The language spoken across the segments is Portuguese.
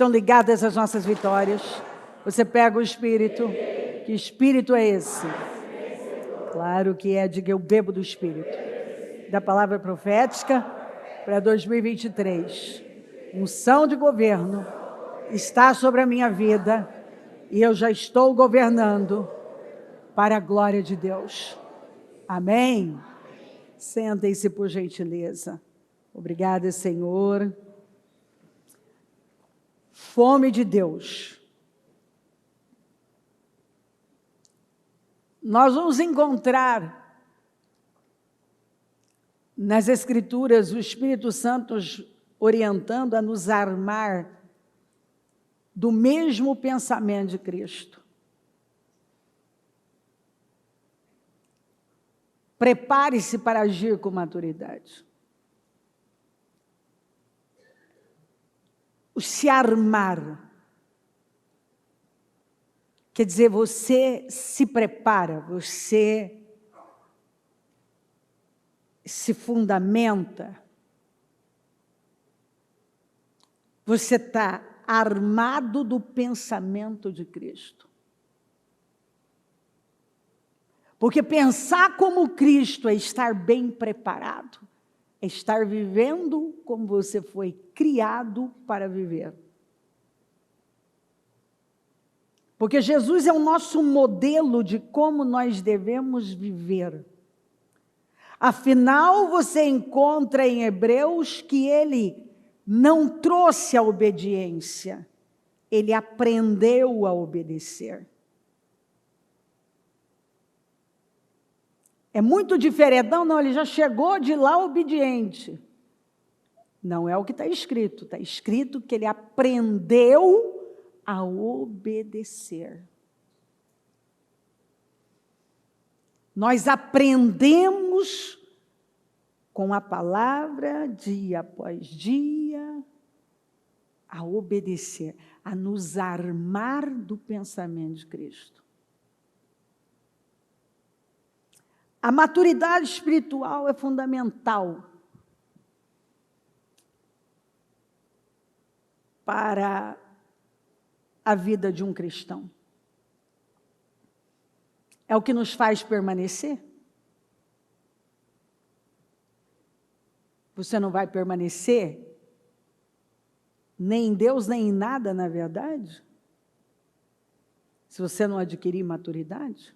estão ligadas às nossas vitórias. Você pega o Espírito. Que Espírito é esse? Claro que é, diga eu bebo do Espírito. Da palavra profética para 2023. Unção de governo está sobre a minha vida e eu já estou governando para a glória de Deus. Amém? Sentem-se por gentileza. Obrigada, Senhor. Fome de Deus. Nós vamos encontrar nas Escrituras o Espírito Santo nos orientando a nos armar do mesmo pensamento de Cristo. Prepare-se para agir com maturidade. O se armar quer dizer, você se prepara, você se fundamenta, você está armado do pensamento de Cristo. Porque pensar como Cristo é estar bem preparado, é estar vivendo como você foi criado para viver. Porque Jesus é o nosso modelo de como nós devemos viver. Afinal, você encontra em Hebreus que ele não trouxe a obediência, ele aprendeu a obedecer. É muito diferente. Não, ele já chegou de lá obediente. Não é o que está escrito. Está escrito que ele aprendeu a obedecer. Nós aprendemos com a palavra, dia após dia, a obedecer, a nos armar do pensamento de Cristo. A maturidade espiritual é fundamental para a vida de um cristão. É o que nos faz permanecer. Você não vai permanecer nem em Deus, nem em nada, na verdade, se você não adquirir maturidade.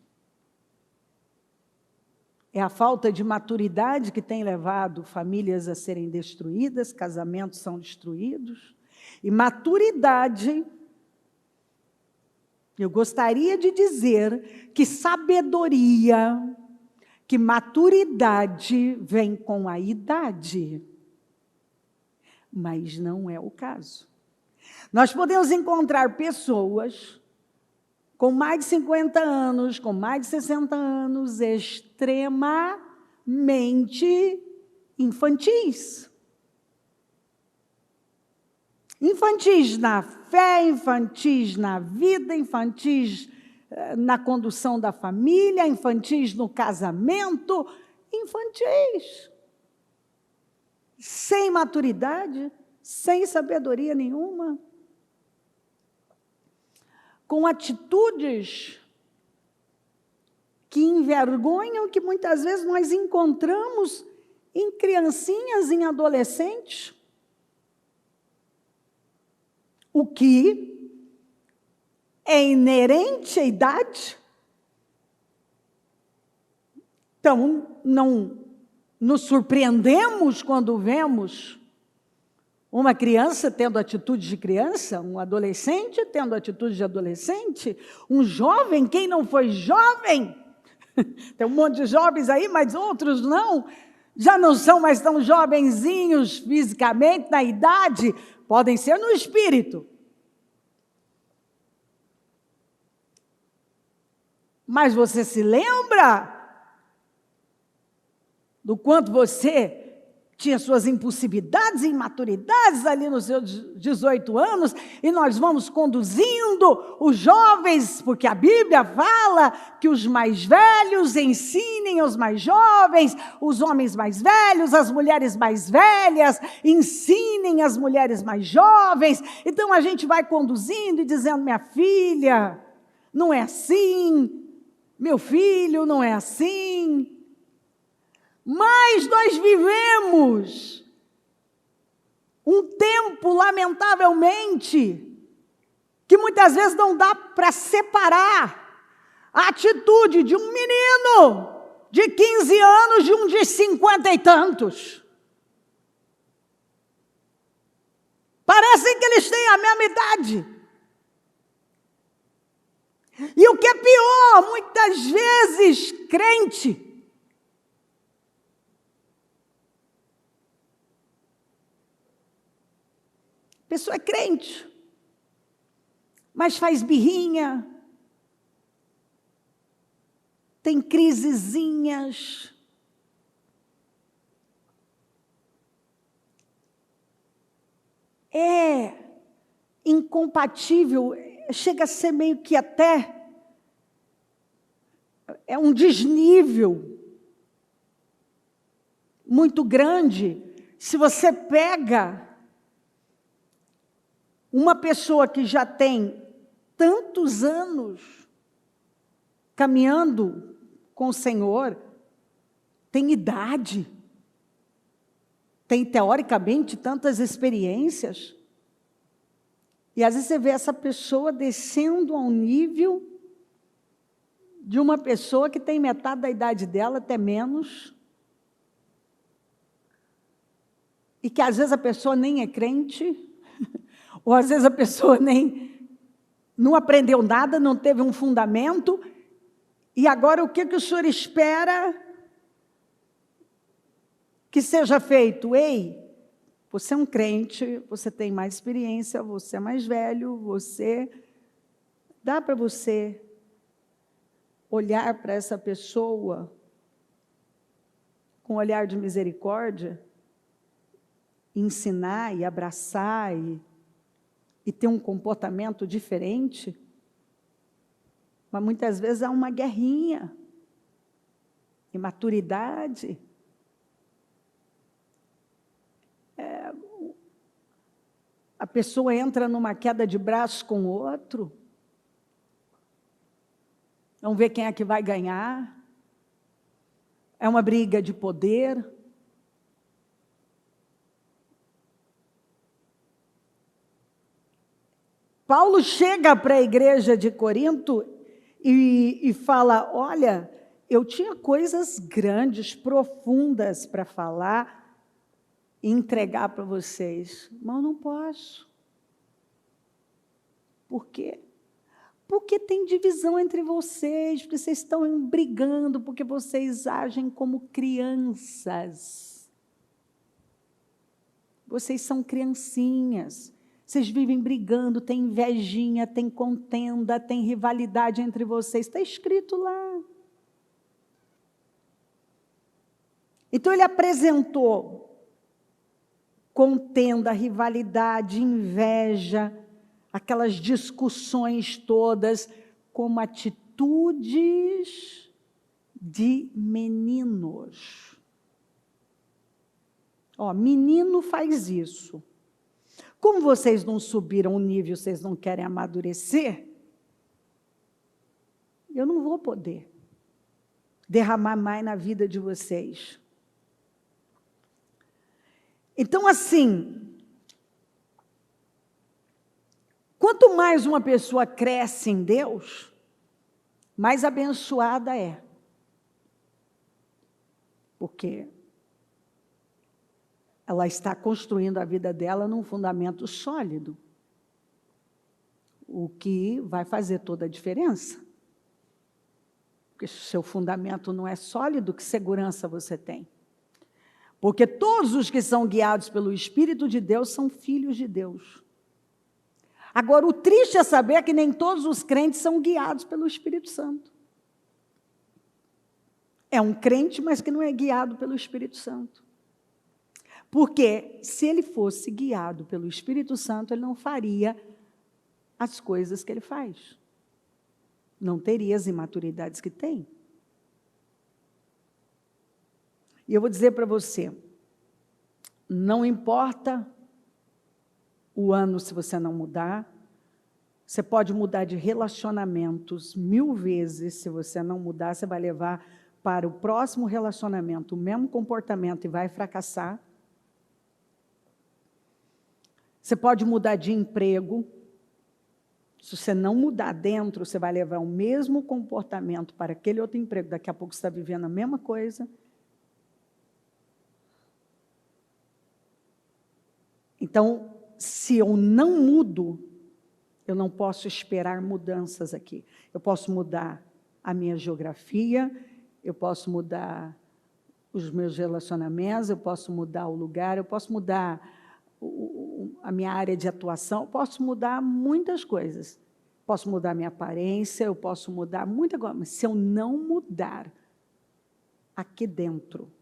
É a falta de maturidade que tem levado famílias a serem destruídas, casamentos são destruídos. E maturidade, eu gostaria de dizer que sabedoria, que maturidade vem com a idade. Mas não é o caso. Nós podemos encontrar pessoas com mais de 50 anos, com mais de 60 anos, extremamente infantis. Infantis na fé, infantis na vida, infantis na condução da família, infantis no casamento, infantis. Sem maturidade, sem sabedoria nenhuma. Com atitudes que envergonham, que muitas vezes nós encontramos em criancinhas, em adolescentes, o que é inerente à idade. Então, não nos surpreendemos quando vemos uma criança tendo atitude de criança, um adolescente tendo atitude de adolescente, um jovem, quem não foi jovem, tem um monte de jovens aí, mas outros não, já não são mais tão jovenzinhos fisicamente, na idade, podem ser no espírito. Mas você se lembra do quanto você tinha suas impulsividades e imaturidades ali nos seus 18 anos, e nós vamos conduzindo os jovens, porque a Bíblia fala que os mais velhos ensinem os mais jovens, os homens mais velhos, as mulheres mais velhas, ensinem as mulheres mais jovens. Então a gente vai conduzindo e dizendo: minha filha, não é assim, meu filho, não é assim. Mas nós vivemos um tempo, lamentavelmente, que muitas vezes não dá para separar a atitude de um menino de 15 anos de um de 50 e tantos. Parecem que eles têm a mesma idade. E o que é pior, muitas vezes, crente, a pessoa é crente, mas faz birrinha, tem crisezinhas, é incompatível, chega a ser meio que até é um desnível muito grande. Se você pega uma pessoa que já tem tantos anos caminhando com o Senhor, tem idade, tem teoricamente tantas experiências, e às vezes você vê essa pessoa descendo ao nível de uma pessoa que tem metade da idade dela, até menos, e que às vezes a pessoa nem é crente, ou às vezes a pessoa nem não aprendeu nada, não teve um fundamento, e agora o que o senhor espera que seja feito? Ei, você é um crente, você tem mais experiência, você é mais velho, dá para você olhar para essa pessoa com um olhar de misericórdia, ensinar e abraçar e ter um comportamento diferente, mas muitas vezes há uma guerrinha, imaturidade. A pessoa entra numa queda de braço com o outro, vamos ver quem é que vai ganhar, é uma briga de poder. Paulo chega para a igreja de Corinto e fala: olha, eu tinha coisas grandes, profundas para falar e entregar para vocês, mas eu não posso. Por quê? Porque tem divisão entre vocês, porque vocês estão brigando, porque vocês agem como crianças. Vocês são criancinhas. Vocês vivem brigando, tem invejinha, tem contenda, tem rivalidade entre vocês. Está escrito lá. Então ele apresentou contenda, rivalidade, inveja, aquelas discussões todas como atitudes de meninos. Menino faz isso. Como vocês não subiram o nível, vocês não querem amadurecer, eu não vou poder derramar mais na vida de vocês. Então, assim, quanto mais uma pessoa cresce em Deus, mais abençoada é. Porque ela está construindo a vida dela num fundamento sólido, o que vai fazer toda a diferença. Porque se o seu fundamento não é sólido, que segurança você tem? Porque todos os que são guiados pelo Espírito de Deus são filhos de Deus. Agora, o triste é saber que nem todos os crentes são guiados pelo Espírito Santo. É um crente, mas que não é guiado pelo Espírito Santo. Porque se ele fosse guiado pelo Espírito Santo, ele não faria as coisas que ele faz. Não teria as imaturidades que tem. E eu vou dizer para você, não importa o ano se você não mudar, você pode mudar de relacionamentos 1000 vezes, se você não mudar, você vai levar para o próximo relacionamento o mesmo comportamento e vai fracassar. Você pode mudar de emprego, se você não mudar dentro, você vai levar o mesmo comportamento para aquele outro emprego, daqui a pouco você está vivendo a mesma coisa. Então, se eu não mudo, eu não posso esperar mudanças aqui. Eu posso mudar a minha geografia, eu posso mudar os meus relacionamentos, eu posso mudar o lugar, eu posso mudar a minha área de atuação, eu posso mudar muitas coisas. Posso mudar a minha aparência, eu posso mudar muita coisa, mas se eu não mudar aqui dentro,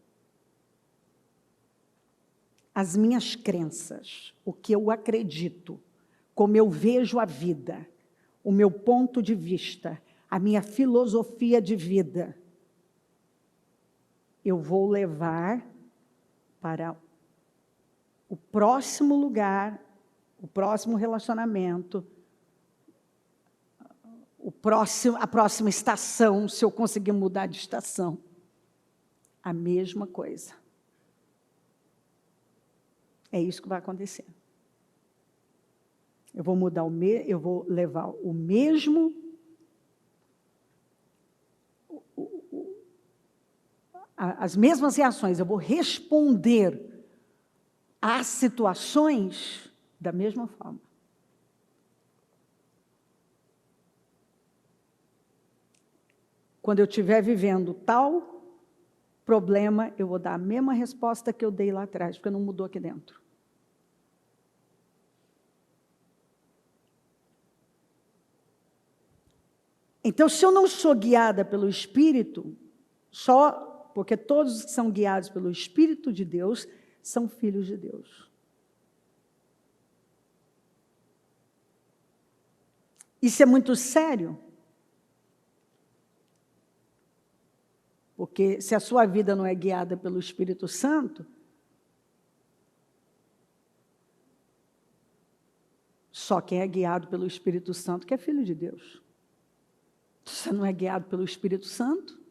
as minhas crenças, o que eu acredito, como eu vejo a vida, o meu ponto de vista, a minha filosofia de vida, eu vou levar para o próximo lugar, o próximo relacionamento, a próxima estação, se eu conseguir mudar de estação, a mesma coisa. É isso que vai acontecer. Eu vou levar o mesmo, as mesmas reações, eu vou responder às situações da mesma forma. Quando eu estiver vivendo tal problema, eu vou dar a mesma resposta que eu dei lá atrás, porque não mudou aqui dentro. Então, se eu não sou guiada pelo Espírito, só porque todos que são guiados pelo Espírito de Deus são filhos de Deus. Isso é muito sério. Porque se a sua vida não é guiada pelo Espírito Santo, só quem é guiado pelo Espírito Santo que é filho de Deus. Se você não é guiado pelo Espírito Santo,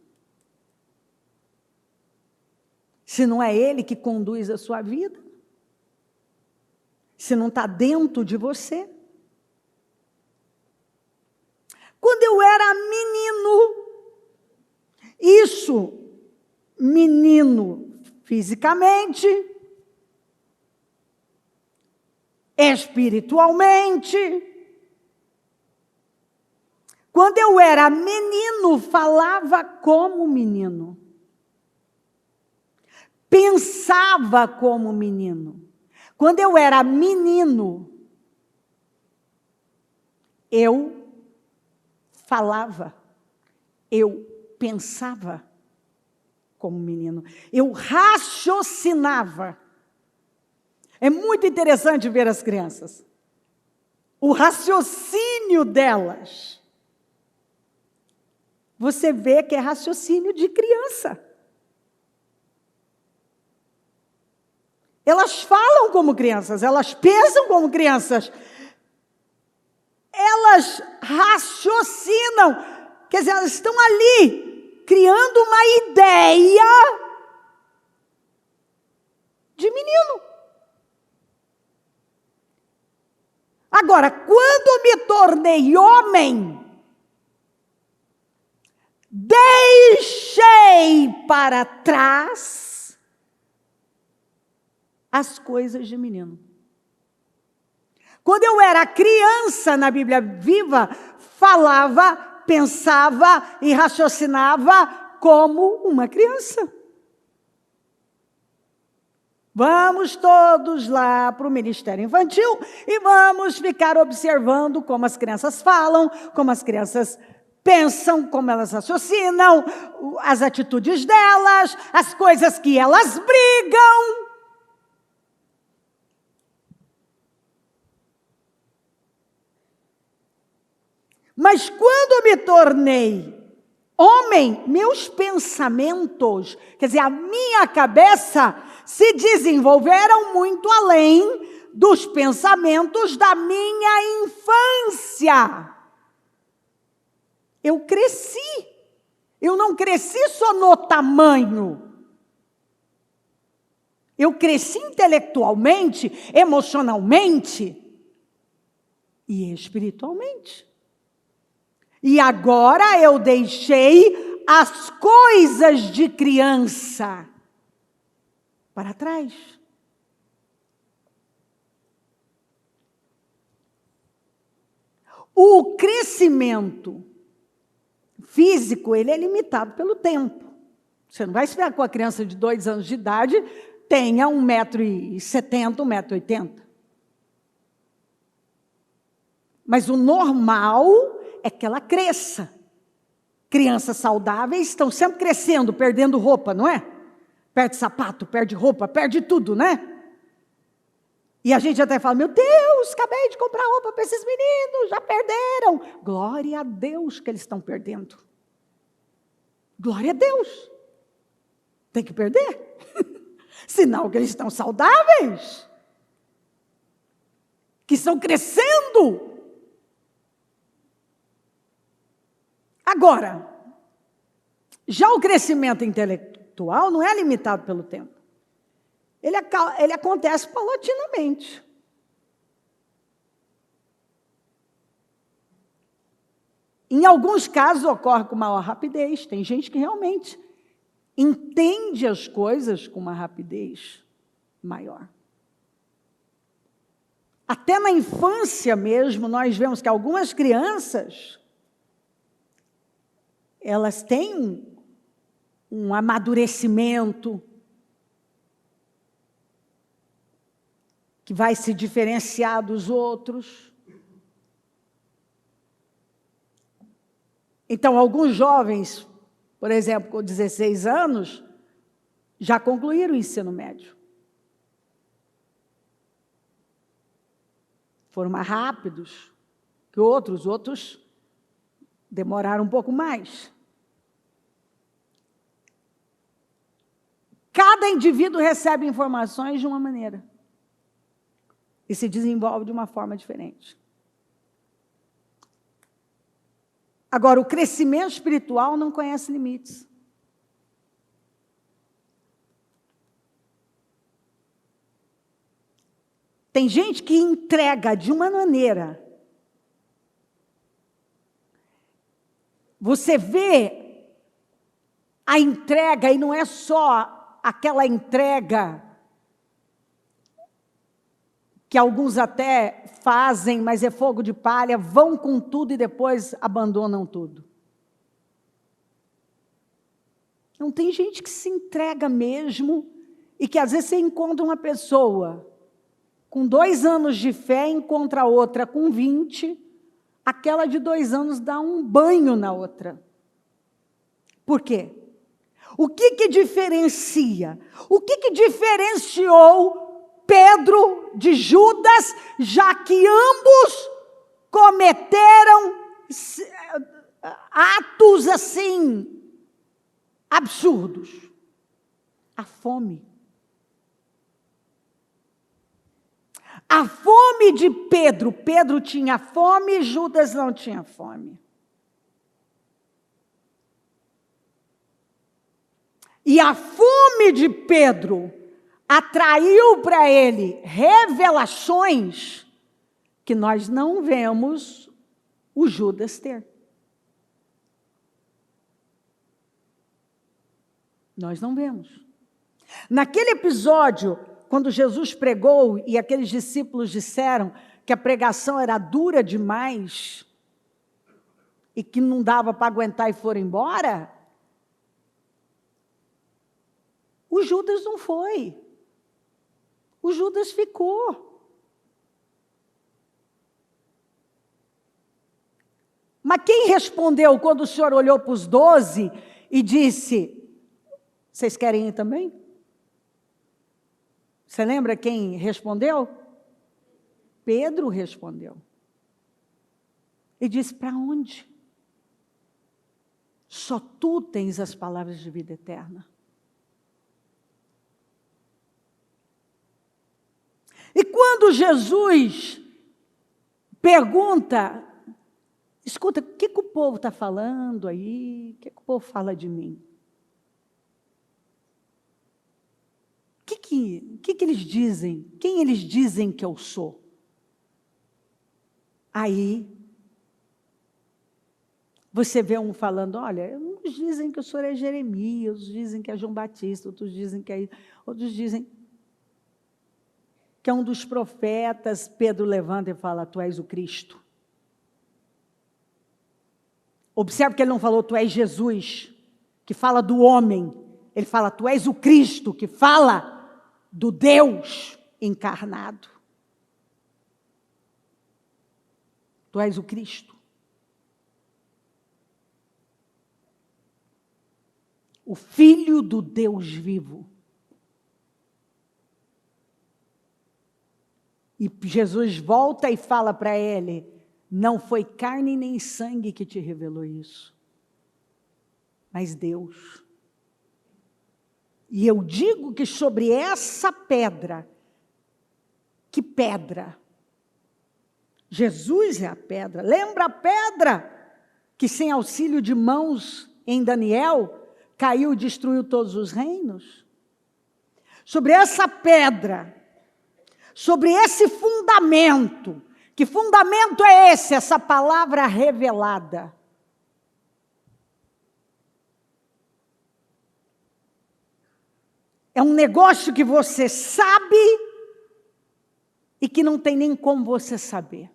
se não é Ele que conduz a sua vida, se não está dentro de você. Quando eu era menino fisicamente, espiritualmente. Quando eu era menino, falava como menino. Pensava como menino. Quando eu era menino, eu falava, eu pensava como menino, eu raciocinava. É muito interessante ver as crianças. O raciocínio delas. Você vê que é raciocínio de criança. Elas falam como crianças, elas pensam como crianças. Elas raciocinam. Quer dizer, elas estão ali, criando uma ideia de menino. Agora, quando me tornei homem, deixei para trás as coisas de menino. Quando eu era criança, na Bíblia Viva, falava, pensava e raciocinava como uma criança. Vamos todos lá para o Ministério Infantil e vamos ficar observando como as crianças falam, como as crianças pensam, como elas raciocinam, as atitudes delas, as coisas que elas brigam. Mas quando me tornei homem, meus pensamentos, quer dizer, a minha cabeça, se desenvolveram muito além dos pensamentos da minha infância. Eu cresci. Eu não cresci só no tamanho. Eu cresci intelectualmente, emocionalmente e espiritualmente. E agora eu deixei as coisas de criança para trás. O crescimento físico, ele é limitado pelo tempo. Você não vai esperar que uma criança de 2 anos de idade tenha 1,70 m, 1,80 m. Mas o normal é que ela cresça. Crianças saudáveis estão sempre crescendo, perdendo roupa, não é? Perde sapato, perde roupa, perde tudo, né? E a gente até fala, meu Deus, acabei de comprar roupa para esses meninos, já perderam. Glória a Deus que eles estão perdendo. Glória a Deus. Tem que perder. Sinal que eles estão saudáveis. Que estão crescendo. Agora, já o crescimento intelectual não é limitado pelo tempo. Ele acontece paulatinamente. Em alguns casos ocorre com maior rapidez. Tem gente que realmente entende as coisas com uma rapidez maior. Até na infância mesmo, nós vemos que algumas crianças, elas têm um amadurecimento que vai se diferenciar dos outros. Então, alguns jovens, por exemplo, com 16 anos, já concluíram o ensino médio. Foram mais rápidos que outros demoraram um pouco mais. Cada indivíduo recebe informações de uma maneira e se desenvolve de uma forma diferente. Agora, o crescimento espiritual não conhece limites. Tem gente que entrega de uma maneira. Você vê a entrega, e não é só aquela entrega que alguns até fazem, mas é fogo de palha, vão com tudo e depois abandonam tudo. Não tem gente que se entrega mesmo, e que às vezes você encontra uma pessoa com 2 anos de fé, encontra outra com 20, aquela de 2 anos dá um banho na outra. Por quê? O que diferencia? O que diferenciou Pedro de Judas, já que ambos cometeram atos assim, absurdos? A fome. A fome de Pedro. Pedro tinha fome, Judas não tinha fome. E a fome de Pedro atraiu para ele revelações que nós não vemos o Judas ter. Nós não vemos. Naquele episódio, quando Jesus pregou e aqueles discípulos disseram que a pregação era dura demais e que não dava para aguentar e foram embora, o Judas não foi. O Judas ficou. Mas quem respondeu quando o Senhor olhou para os 12 e disse, vocês querem ir também? Você lembra quem respondeu? Pedro respondeu. Ele disse: para onde? Só tu tens as palavras de vida eterna. E quando Jesus pergunta, escuta, o que o povo está falando aí? O que o povo fala de mim? O que eles dizem? Quem eles dizem que eu sou? Aí, você vê um falando: olha, uns dizem que o senhor é Jeremias, outros dizem que é João Batista, outros dizem que é... Outros dizem que é um dos profetas. Pedro levanta e fala: tu és o Cristo. Observe que ele não falou: tu és Jesus, que fala do homem. Ele fala: tu és o Cristo, que fala do Deus encarnado. Tu és o Cristo. O Filho do Deus vivo. E Jesus volta e fala para ele: não foi carne nem sangue que te revelou isso, mas Deus. E eu digo que sobre essa pedra, que pedra? Jesus é a pedra. Lembra a pedra que, sem auxílio de mãos, em Daniel, caiu e destruiu todos os reinos? Sobre essa pedra, sobre esse fundamento. Que fundamento é esse? Essa palavra revelada. É um negócio que você sabe e que não tem nem como você saber.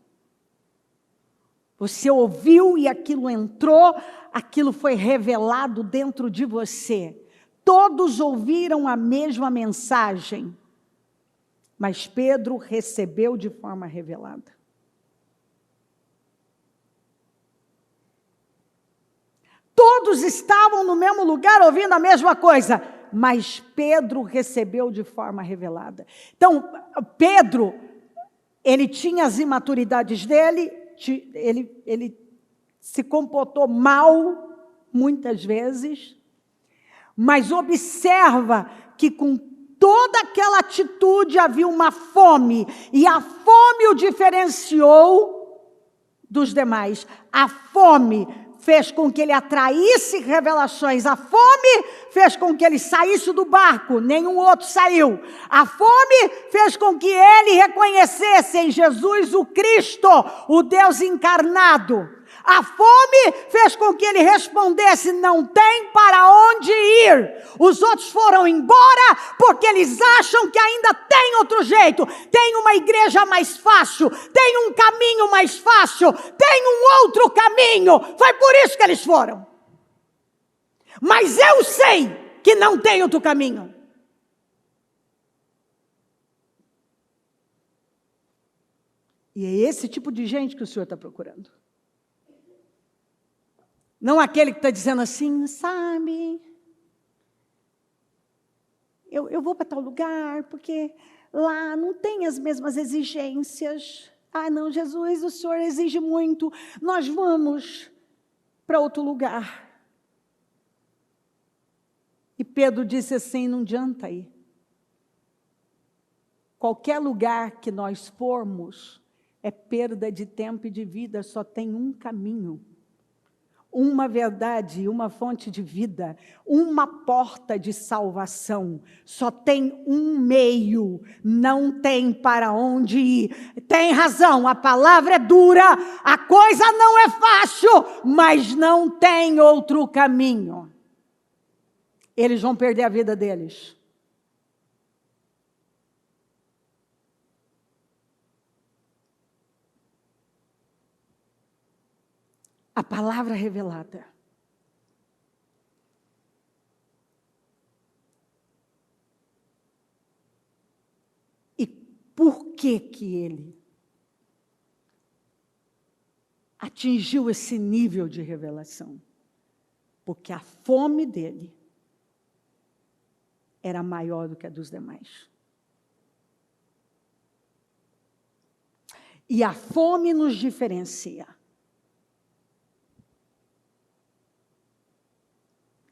Você ouviu e aquilo entrou, aquilo foi revelado dentro de você. Todos ouviram a mesma mensagem, mas Pedro recebeu de forma revelada. Todos estavam no mesmo lugar ouvindo a mesma coisa, mas Pedro recebeu de forma revelada. Então, Pedro, ele tinha as imaturidades dele, ele se comportou mal, muitas vezes, mas observa que com toda aquela atitude havia uma fome, e a fome o diferenciou dos demais. A fome fez com que ele atraísse revelações. A fome fez com que ele saísse do barco, nenhum outro saiu. A fome fez com que ele reconhecesse em Jesus o Cristo, o Deus encarnado. A fome fez com que ele respondesse: não tem para onde ir. Os outros foram embora porque eles acham que ainda tem outro jeito. Tem uma igreja mais fácil, tem um caminho mais fácil, tem um outro caminho. Foi por isso que eles foram. Mas eu sei que não tem outro caminho. E é esse tipo de gente que o Senhor está procurando. Não aquele que está dizendo assim: sabe, eu vou para tal lugar, porque lá não tem as mesmas exigências. Ah, não, Jesus, o Senhor exige muito, nós vamos para outro lugar. E Pedro disse assim: não adianta ir. Qualquer lugar que nós formos é perda de tempo e de vida, só tem um caminho. Uma verdade, uma fonte de vida, uma porta de salvação. Só tem um meio, não tem para onde ir. Tem razão, a palavra é dura, a coisa não é fácil, mas não tem outro caminho. Eles vão perder a vida deles. A palavra revelada. E por que ele atingiu esse nível de revelação? Porque a fome dele era maior do que a dos demais. E a fome nos diferencia.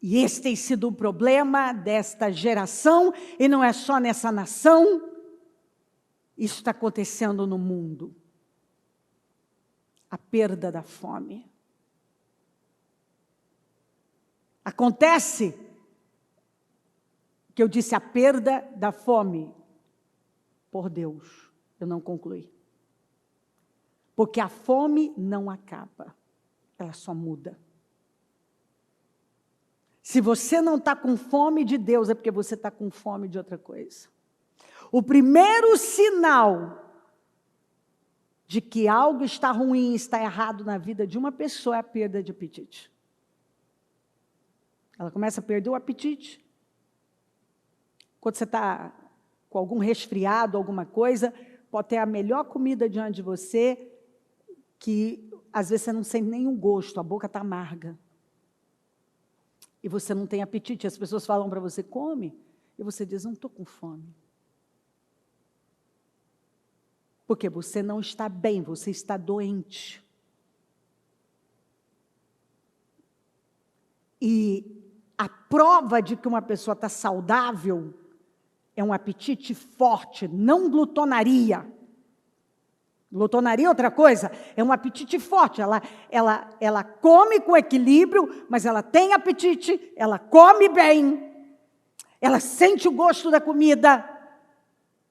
E esse tem sido o problema desta geração, e não é só nessa nação, isso está acontecendo no mundo. A perda da fome. Acontece que eu disse a perda da fome por Deus. Eu não concluí. Porque a fome não acaba, ela só muda. Se você não está com fome de Deus, é porque você está com fome de outra coisa. O primeiro sinal de que algo está ruim, está errado na vida de uma pessoa é a perda de apetite. Ela começa a perder o apetite. Quando você está com algum resfriado, alguma coisa, pode ter a melhor comida diante de você, que às vezes você não sente nenhum gosto, a boca está amarga. E você não tem apetite. As pessoas falam para você, come, e você diz, não estou com fome. Porque você não está bem, você está doente. E a prova de que uma pessoa está saudável é um apetite forte, não glutonaria. Glutonaria é outra coisa, é um apetite forte. Ela come com equilíbrio, mas ela tem apetite, ela come bem, ela sente o gosto da comida,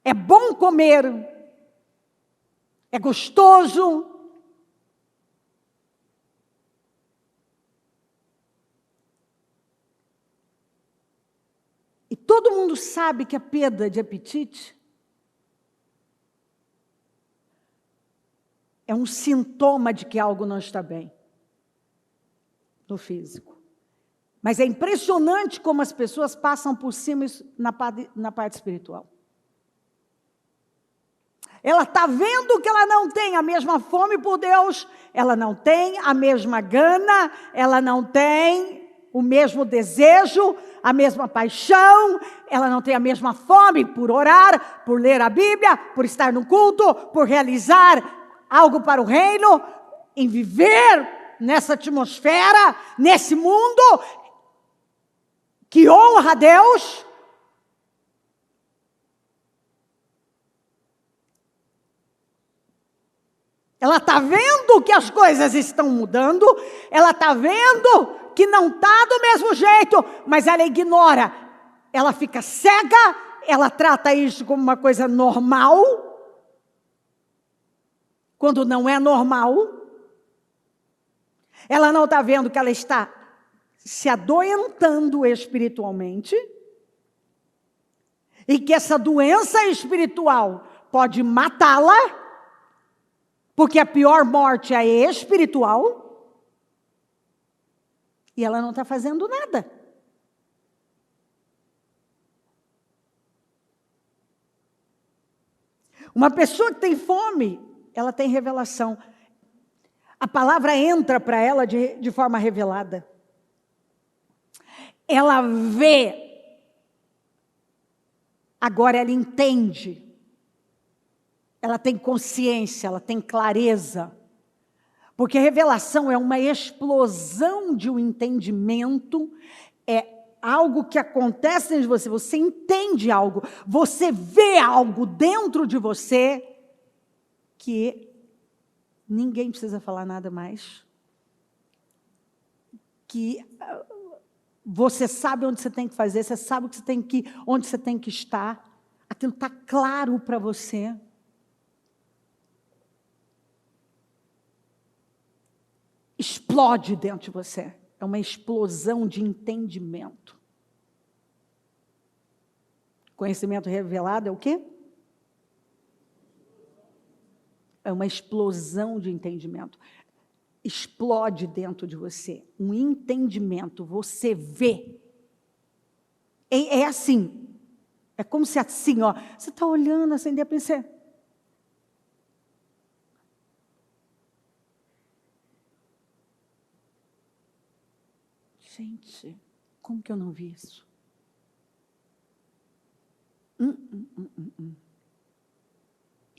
é bom comer, é gostoso. E todo mundo sabe que a perda de apetite é um sintoma de que algo não está bem no físico. Mas é impressionante como as pessoas passam por cima na parte espiritual. Ela está vendo que ela não tem a mesma fome por Deus, ela não tem a mesma gana, ela não tem o mesmo desejo, a mesma paixão, ela não tem a mesma fome por orar, por ler a Bíblia, por estar no culto, por realizar algo para o reino, em viver nessa atmosfera, nesse mundo que honra a Deus. Ela está vendo que as coisas estão mudando, ela está vendo que não está do mesmo jeito, mas ela ignora, ela fica cega, ela trata isso como uma coisa normal, quando não é normal. Ela não está vendo que ela está se adoentando espiritualmente, e que essa doença espiritual pode matá-la, porque a pior morte é espiritual, e ela não está fazendo nada. Uma pessoa que tem fome, ela tem revelação. A palavra entra para ela de forma revelada. Ela vê, agora ela entende. Ela tem consciência, ela tem clareza. Porque revelação é uma explosão de um entendimento, é algo que acontece dentro de você, você entende algo, você vê algo dentro de você, que ninguém precisa falar nada mais. Que você sabe onde você tem que fazer, você sabe o que você tem que, onde você tem que estar, aquilo está claro para você. Explode dentro de você. É uma explosão de entendimento. Conhecimento revelado é o quê? É uma explosão de entendimento. Explode dentro de você. Um entendimento. Você vê. É assim. É como se assim, ó. Você está olhando assim, de repente você... Gente, como que eu não vi isso?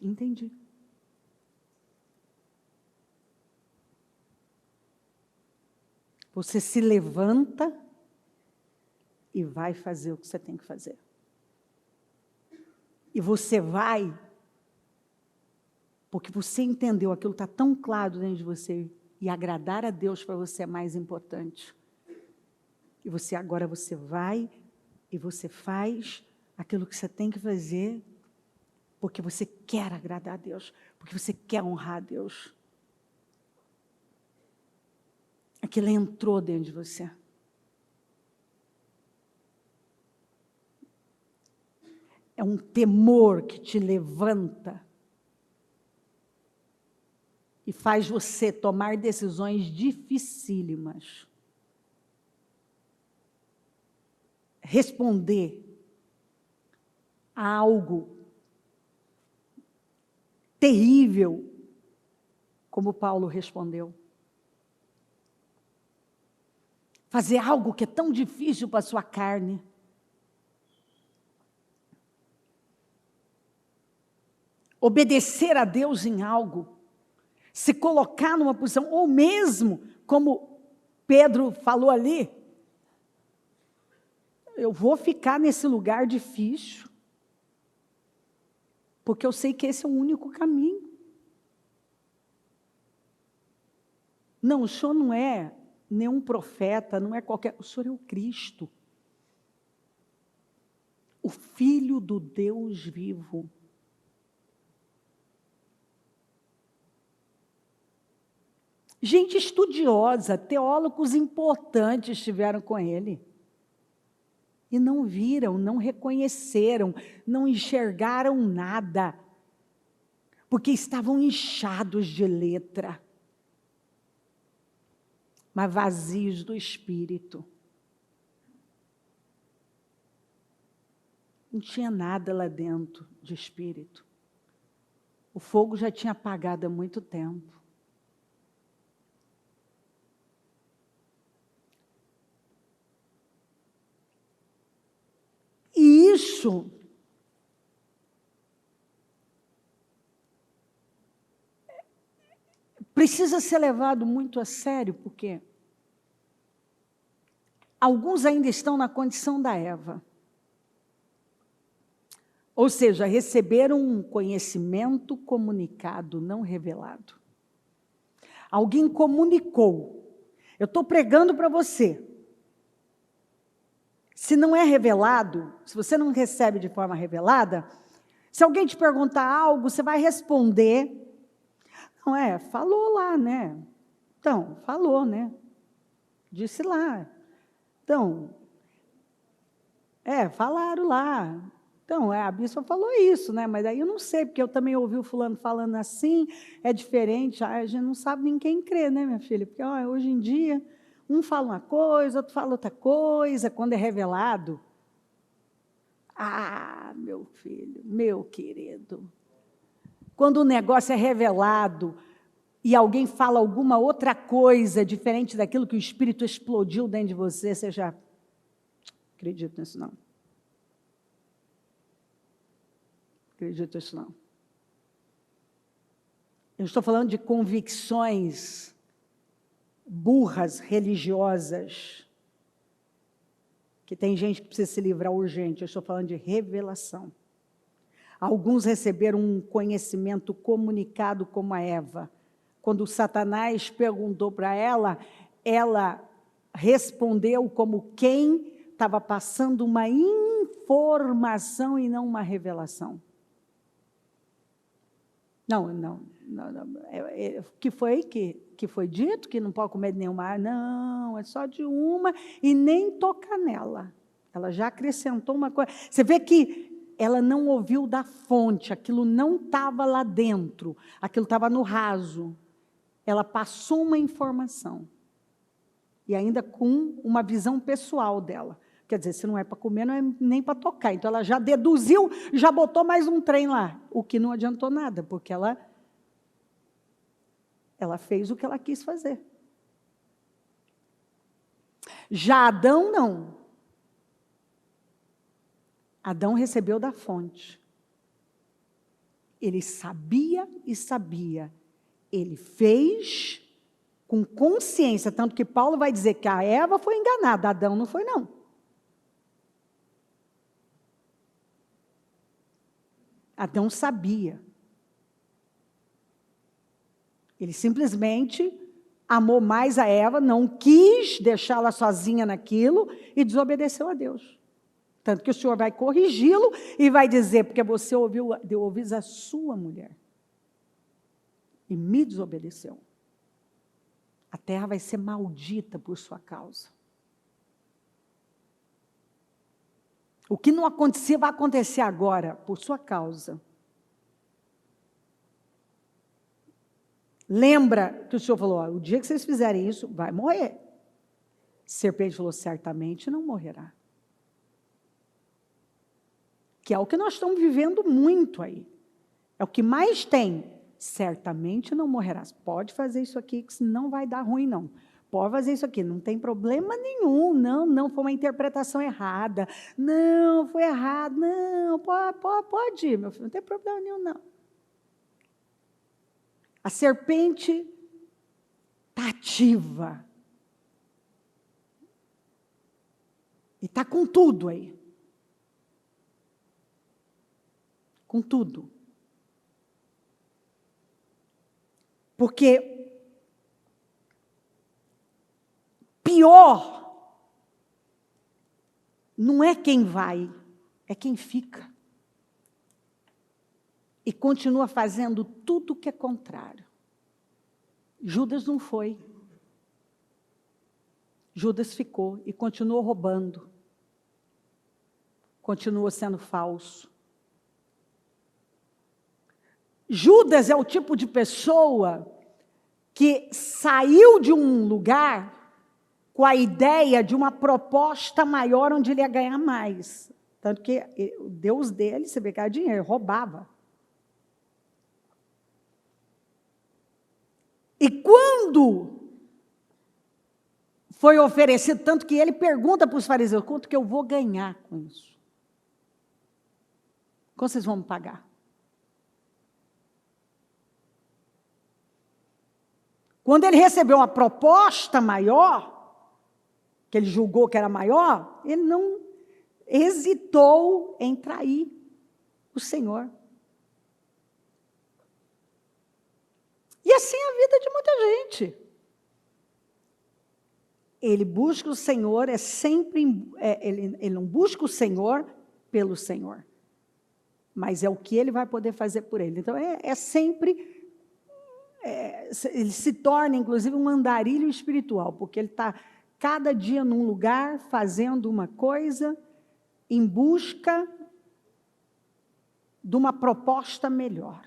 Entendi. Você se levanta e vai fazer o que você tem que fazer. E você vai, porque você entendeu, aquilo está tão claro dentro de você, e agradar a Deus para você é mais importante. E agora você vai e você faz aquilo que você tem que fazer, porque você quer agradar a Deus, porque você quer honrar a Deus. Aquilo entrou dentro de você. É um temor que te levanta e faz você tomar decisões dificílimas. Responder a algo terrível, como Paulo respondeu. Fazer algo que é tão difícil para a sua carne. Obedecer a Deus em algo. Se colocar numa posição, ou mesmo, como Pedro falou ali, eu vou ficar nesse lugar difícil, porque eu sei que esse é o único caminho. Não, o Senhor não é nenhum profeta, não é qualquer... O Senhor é o Cristo. O Filho do Deus vivo. Gente estudiosa, teólogos importantes estiveram com ele. E não viram, não reconheceram, não enxergaram nada. Porque estavam inchados de letra. Mas vazios do Espírito. Não tinha nada lá dentro de Espírito. O fogo já tinha apagado há muito tempo. E isso precisa ser levado muito a sério, porque alguns ainda estão na condição da Eva. Ou seja, receberam um conhecimento comunicado, não revelado. Alguém comunicou. Eu estou pregando para você. Se não é revelado, se você não recebe de forma revelada, se alguém te perguntar algo, você vai responder. Não é, falou lá, né? Então, falou, né? Disse lá. Então, falaram lá. Então, a bispa falou isso, né? Mas aí eu não sei, porque eu também ouvi o fulano falando assim, é diferente. A gente não sabe nem quem crê, né, minha filha? Porque hoje em dia, um fala uma coisa, outro fala outra coisa, quando é revelado. Ah, meu filho, meu querido. Quando o negócio é revelado e alguém fala alguma outra coisa diferente daquilo que o Espírito explodiu dentro de você, você já acredita nisso não. Acredito nisso não. Eu estou falando de convicções burras, religiosas, que tem gente que precisa se livrar urgente. Eu estou falando de revelação. Alguns receberam um conhecimento comunicado como a Eva. Quando Satanás perguntou para ela, ela respondeu como quem estava passando uma informação e não uma revelação. Não. Que foi dito que não pode comer de nenhuma? Não, é só de uma e nem tocar nela. Ela já acrescentou uma coisa. Você vê que ela não ouviu da fonte, aquilo não estava lá dentro, aquilo estava no raso. Ela passou uma informação. E ainda com uma visão pessoal dela. Quer dizer, se não é para comer, não é nem para tocar. Então, ela já deduziu, já botou mais um trem lá. O que não adiantou nada, porque ela fez o que ela quis fazer. Já Adão, não. Adão recebeu da fonte. Ele sabia e sabia. Ele fez com consciência, tanto que Paulo vai dizer que a Eva foi enganada, Adão não foi, não. Adão sabia. Ele simplesmente amou mais a Eva, não quis deixá-la sozinha naquilo e desobedeceu a Deus. Tanto que o Senhor vai corrigi-lo e vai dizer, porque você deu ouvidos à sua mulher e me desobedeceu. A terra vai ser maldita por sua causa. O que não acontecia vai acontecer agora por sua causa. Lembra que o Senhor falou, o dia que vocês fizerem isso, vai morrer. A serpente falou, certamente não morrerá. Que é o que nós estamos vivendo muito aí. É o que mais tem. Certamente não morrerá. Pode fazer isso aqui, que não vai dar ruim, não. Pode fazer isso aqui, não tem problema nenhum. Não, foi uma interpretação errada. Não, foi errado. Não, pode ir, meu filho, não tem problema nenhum, não. A serpente está ativa. E está com tudo aí. Com tudo. Porque pior não é quem vai, é quem fica. E continua fazendo tudo o que é contrário. Judas não foi. Judas ficou e continuou roubando. Continuou sendo falso. Judas é o tipo de pessoa que saiu de um lugar com a ideia de uma proposta maior onde ele ia ganhar mais. Tanto que o Deus dele, você vê que era dinheiro, roubava. E quando foi oferecido, tanto que ele pergunta para os fariseus, quanto que eu vou ganhar com isso? Quanto vocês vão me pagar? Quando ele recebeu uma proposta maior, que ele julgou que era maior, ele não hesitou em trair o Senhor. E assim é a vida de muita gente. Ele busca o Senhor, ele não busca o Senhor pelo Senhor, mas é o que ele vai poder fazer por ele. Então, ele se torna, inclusive, um andarilho espiritual, porque ele está cada dia num lugar, fazendo uma coisa, em busca de uma proposta melhor.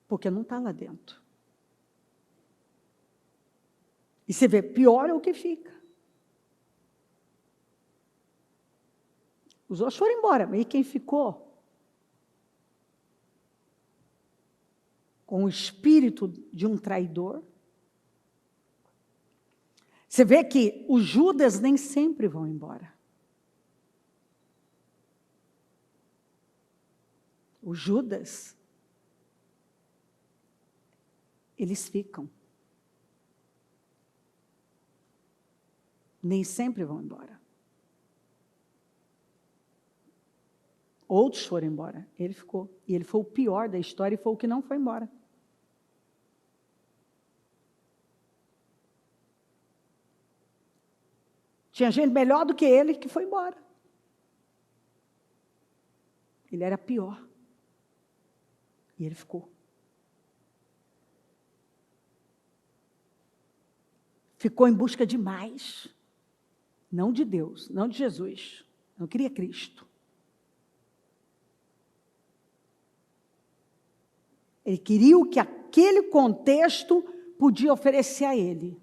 Porque não está lá dentro. E você vê, pior é o que fica. Os outros foram embora, mas e quem ficou? Com o espírito de um traidor. Você vê que os Judas nem sempre vão embora. Os Judas, eles ficam. Nem sempre vão embora. Outros foram embora, ele ficou. E ele foi o pior da história e foi o que não foi embora. Tinha gente melhor do que ele que foi embora. Ele era pior. E ele ficou. Ficou em busca de mais. Não de Deus, não de Jesus. Não queria Cristo. Ele queria o que aquele contexto podia oferecer a ele.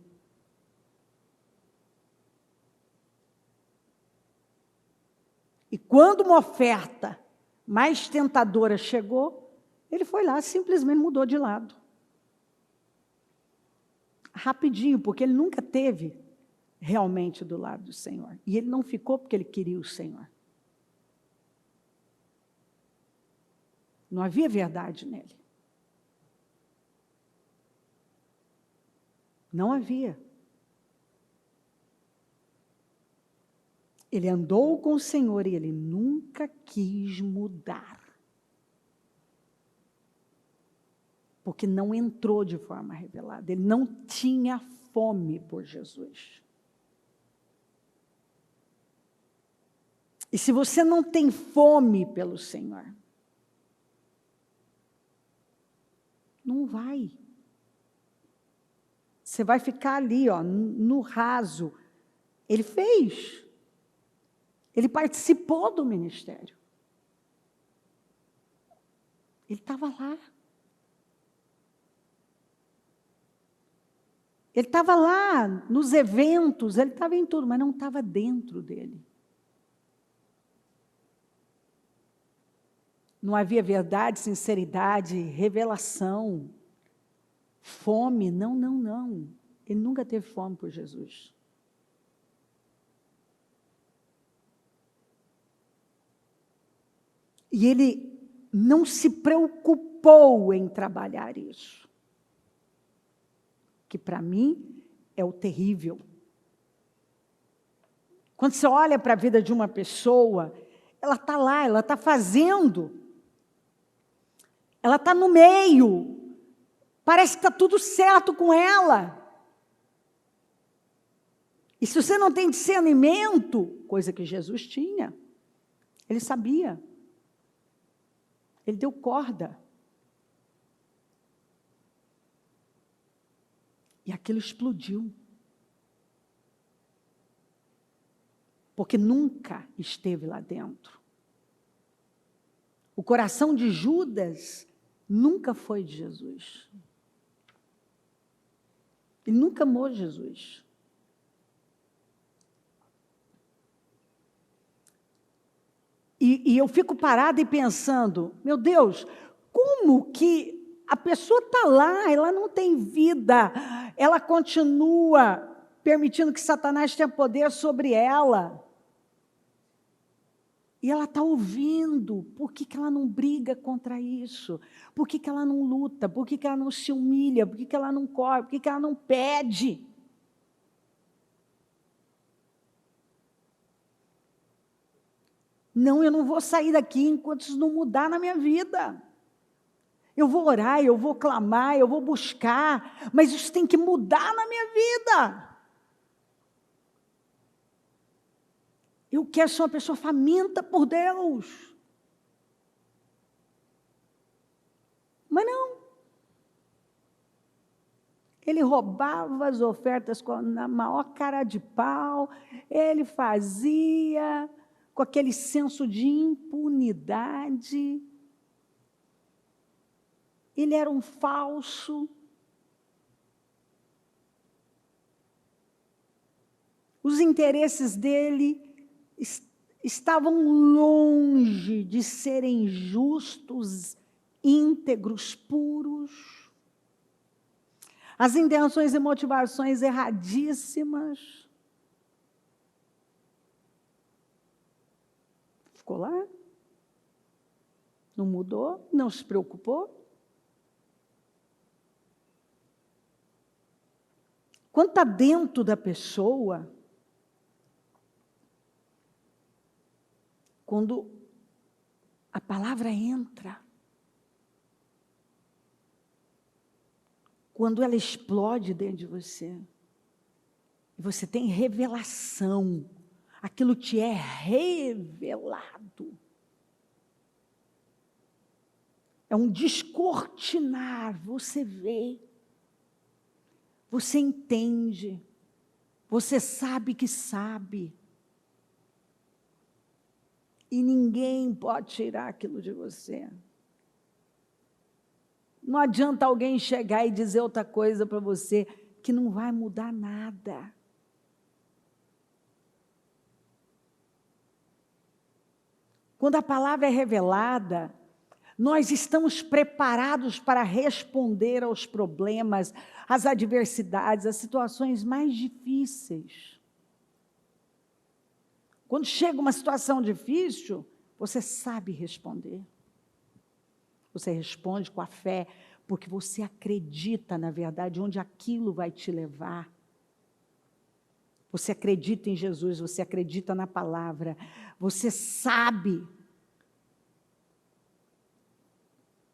E quando uma oferta mais tentadora chegou, ele foi lá, simplesmente mudou de lado. Rapidinho, porque ele nunca teve realmente do lado do Senhor. E ele não ficou porque ele queria o Senhor. Não havia verdade nele. Não havia. Ele andou com o Senhor e ele nunca quis mudar. Porque não entrou de forma revelada. Ele não tinha fome por Jesus. E se você não tem fome pelo Senhor, não vai. Você vai ficar ali, ó, no raso. Ele fez. Ele participou do ministério. Ele estava lá. Ele estava lá nos eventos, ele estava em tudo, mas não estava dentro dele. Não havia verdade, sinceridade, revelação, fome. Não, não, não. Ele nunca teve fome por Jesus. E ele não se preocupou em trabalhar isso. Que para mim é o terrível. Quando você olha para a vida de uma pessoa, ela está lá, ela está fazendo. Ela está no meio. Parece que está tudo certo com ela. E se você não tem discernimento, coisa que Jesus tinha, ele sabia. Ele deu corda. E aquilo explodiu. Porque nunca esteve lá dentro. O coração de Judas nunca foi de Jesus. Ele nunca amou Jesus. E eu fico parada e pensando, meu Deus, como que a pessoa está lá, ela não tem vida, ela continua permitindo que Satanás tenha poder sobre ela. E ela está ouvindo, por que ela não briga contra isso? Por que ela não luta? Por que ela não se humilha? Por que ela não corre? Por que ela não pede? Não, eu não vou sair daqui enquanto isso não mudar na minha vida. Eu vou orar, eu vou clamar, eu vou buscar, mas isso tem que mudar na minha vida. Eu quero ser uma pessoa faminta por Deus. Mas não. Ele roubava as ofertas na maior cara de pau, ele fazia com aquele senso de impunidade. Ele era um falso. Os interesses dele estavam longe de serem justos, íntegros, puros. As intenções e motivações erradíssimas. Ficou lá. Não mudou, não se preocupou. Quando está dentro da pessoa, quando a palavra entra, quando ela explode dentro de você, e você tem revelação, aquilo te é revelado. É um descortinar, você vê, você entende, você sabe que sabe. E ninguém pode tirar aquilo de você. Não adianta alguém chegar e dizer outra coisa para você, que não vai mudar nada. Quando a palavra é revelada, nós estamos preparados para responder aos problemas, às adversidades, às situações mais difíceis. Quando chega uma situação difícil, você sabe responder. Você responde com a fé, porque você acredita, na verdade, onde aquilo vai te levar. Você acredita em Jesus, você acredita na palavra, você sabe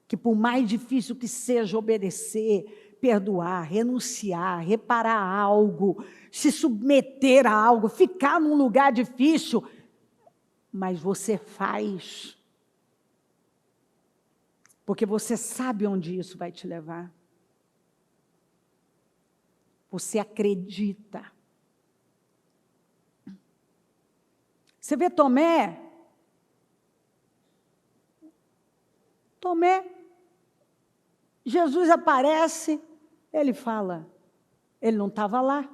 que por mais difícil que seja obedecer, perdoar, renunciar, reparar algo, se submeter a algo, ficar num lugar difícil, mas você faz, porque você sabe onde isso vai te levar. Você acredita. Você vê Tomé, Jesus aparece, ele fala, ele não estava lá.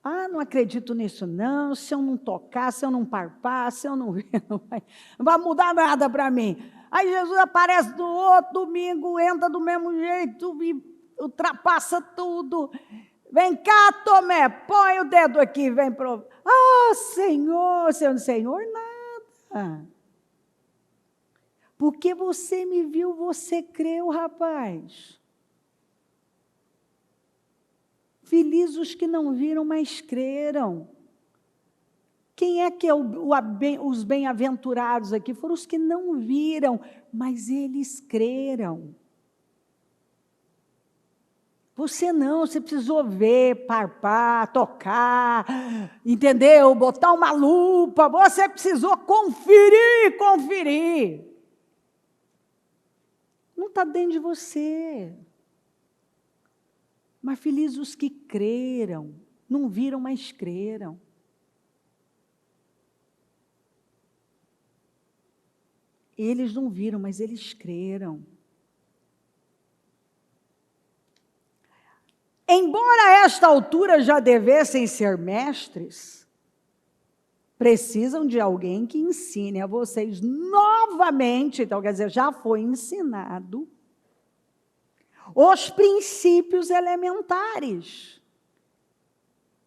Ah, não acredito nisso não, se eu não tocar, se eu não parpar, se eu não ver, não vai mudar nada para mim. Aí Jesus aparece no outro domingo, entra do mesmo jeito e ultrapassa tudo. Vem cá, Tomé, põe o dedo aqui, vem provar. Ah, Senhor, Senhor, nada. Porque você me viu, você creu, rapaz. Felizes os que não viram, mas creram. Quem é que é os bem-aventurados aqui? Foram os que não viram, mas eles creram. Você não, você precisou ver, parpar, tocar, entendeu? Botar uma lupa, você precisou conferir. Não está dentro de você. Mas felizes os que creram, não viram, mas creram. Eles não viram, mas eles creram. Embora a esta altura já devessem ser mestres, precisam de alguém que ensine a vocês novamente, então quer dizer, já foi ensinado, os princípios elementares.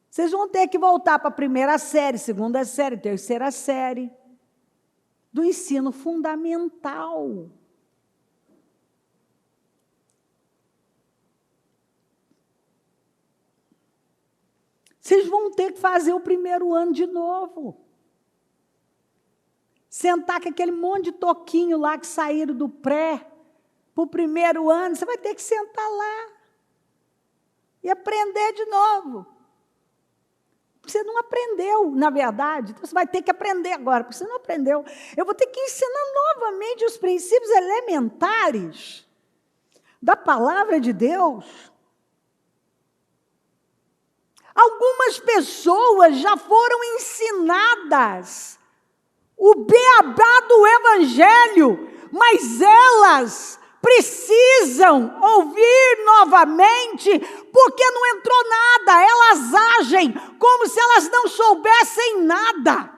Vocês vão ter que voltar para a primeira série, segunda série, terceira série, do ensino fundamental. Vocês vão ter que fazer o primeiro ano de novo. Sentar com aquele monte de toquinho lá que saíram do pré para o primeiro ano, você vai ter que sentar lá e aprender de novo. Você não aprendeu, na verdade, então você vai ter que aprender agora, porque você não aprendeu. Eu vou ter que ensinar novamente os princípios elementares da palavra de Deus. Algumas pessoas já foram ensinadas o beabá do Evangelho, mas elas precisam ouvir novamente, porque não entrou nada, elas agem como se elas não soubessem nada.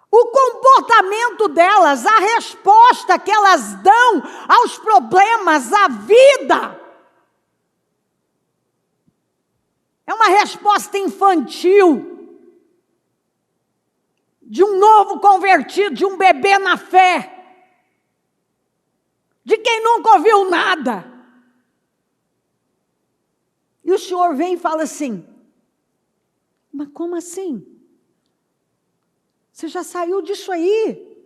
O comportamento delas, a resposta que elas dão aos problemas, à vida, é uma resposta infantil, de um novo convertido, de um bebê na fé, de quem nunca ouviu nada. E o Senhor vem e fala assim, mas como assim? Você já saiu disso aí,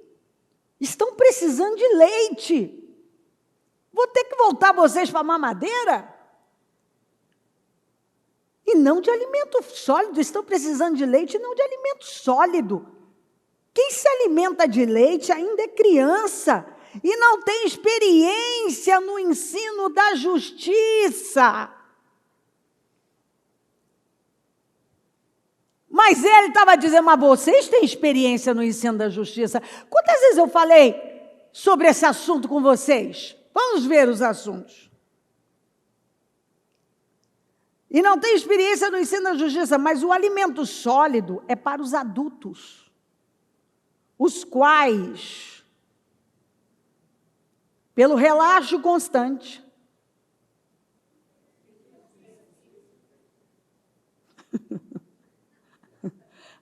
estão precisando de leite, vou ter que voltar vocês para a mamadeira? E não de alimento sólido, estão precisando de leite e não de alimento sólido. Quem se alimenta de leite ainda é criança e não tem experiência no ensino da justiça. Mas ele estava dizendo, mas vocês têm experiência no ensino da justiça? Quantas vezes eu falei sobre esse assunto com vocês? Vamos ver os assuntos. E não tem experiência no ensino da justiça, mas o alimento sólido é para os adultos, os quais, pelo relaxo constante,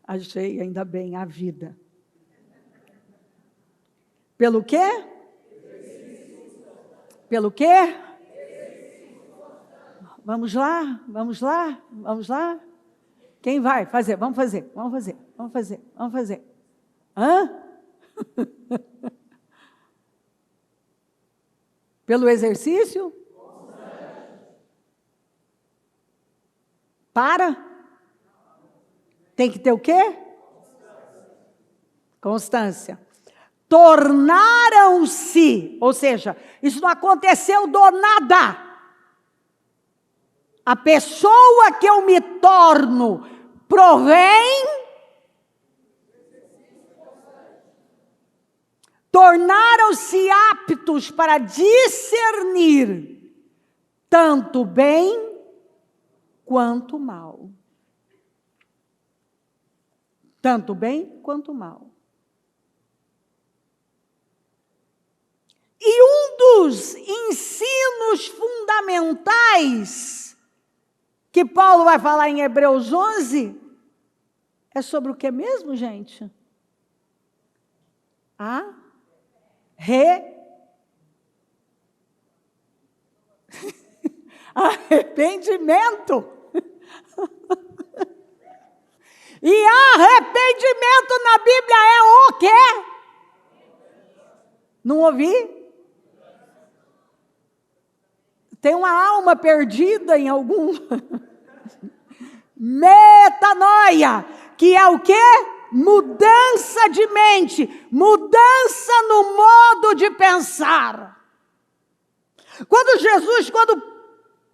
achei ainda bem a vida. Pelo quê? Pelo quê? Vamos lá, vamos lá, vamos lá. Quem vai fazer? Vamos fazer. Hã? Pelo exercício? Para? Tem que ter o quê? Constância. Tornaram-se, ou seja, isso não aconteceu do nada. A pessoa que eu me torno provém, tornaram-se aptos para discernir tanto bem quanto mal. Tanto bem quanto mal. E um dos ensinos fundamentais que Paulo vai falar em Hebreus 11 é sobre o que mesmo, gente? Arrependimento. E arrependimento na Bíblia é o quê? Não ouvi? Tem uma alma perdida em algum... Metanoia, que é o quê? Mudança de mente, mudança no modo de pensar. Quando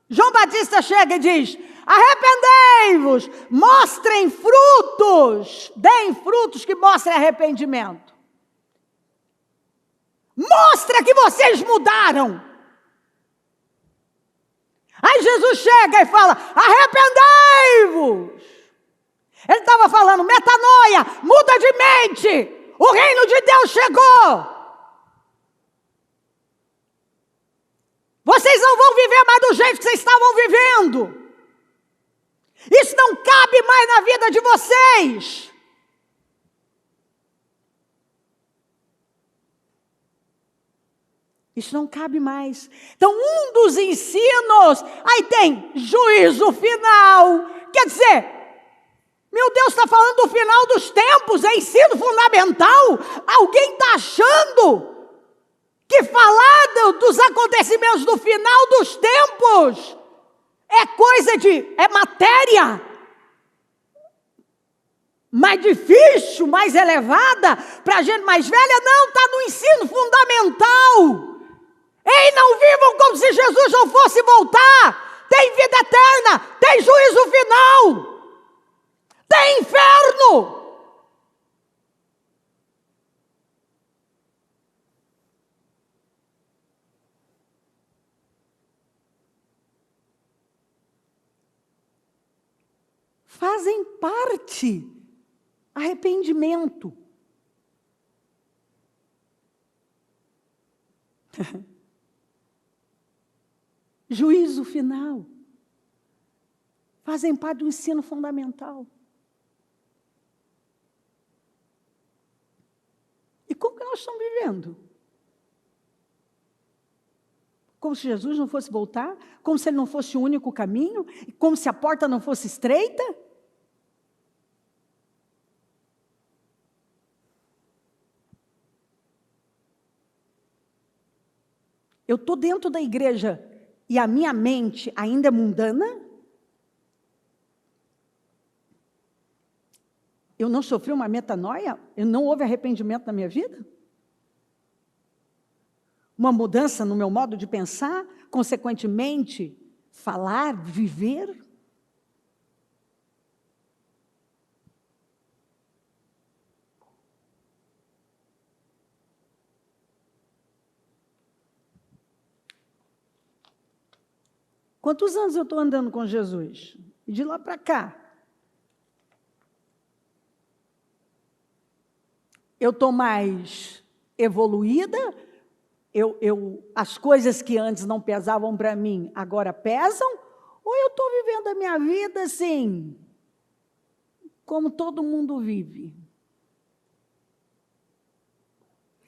João Batista chega e diz, arrependei-vos, mostrem frutos, deem frutos que mostrem arrependimento. Mostra que vocês mudaram. Aí Jesus chega e fala, arrependei-vos. Ele estava falando, metanoia, muda de mente, o reino de Deus chegou. Vocês não vão viver mais do jeito que vocês estavam vivendo. Isso não cabe mais na vida de vocês. Isso não cabe mais. Então, um dos ensinos, aí tem juízo final. Quer dizer, meu Deus, está falando do final dos tempos, é ensino fundamental. Alguém está achando que falar dos acontecimentos do final dos tempos é coisa é matéria mais difícil, mais elevada, para a gente mais velha? Não, está no ensino fundamental. Ei, não vivam como se Jesus não fosse voltar. Tem vida eterna, tem juízo final, tem inferno. Fazem parte. Arrependimento. Juízo final. Fazem parte do ensino fundamental. E como que nós estamos vivendo? Como se Jesus não fosse voltar? Como se ele não fosse o único caminho? Como se a porta não fosse estreita? Eu estou dentro da igreja e a minha mente ainda é mundana? Eu não sofri uma metanoia? Não houve arrependimento na minha vida? Uma mudança no meu modo de pensar? Consequentemente, falar, viver? Quantos anos eu estou andando com Jesus? E de lá para cá, eu estou mais evoluída, as coisas que antes não pesavam para mim, agora pesam, ou eu estou vivendo a minha vida assim, como todo mundo vive?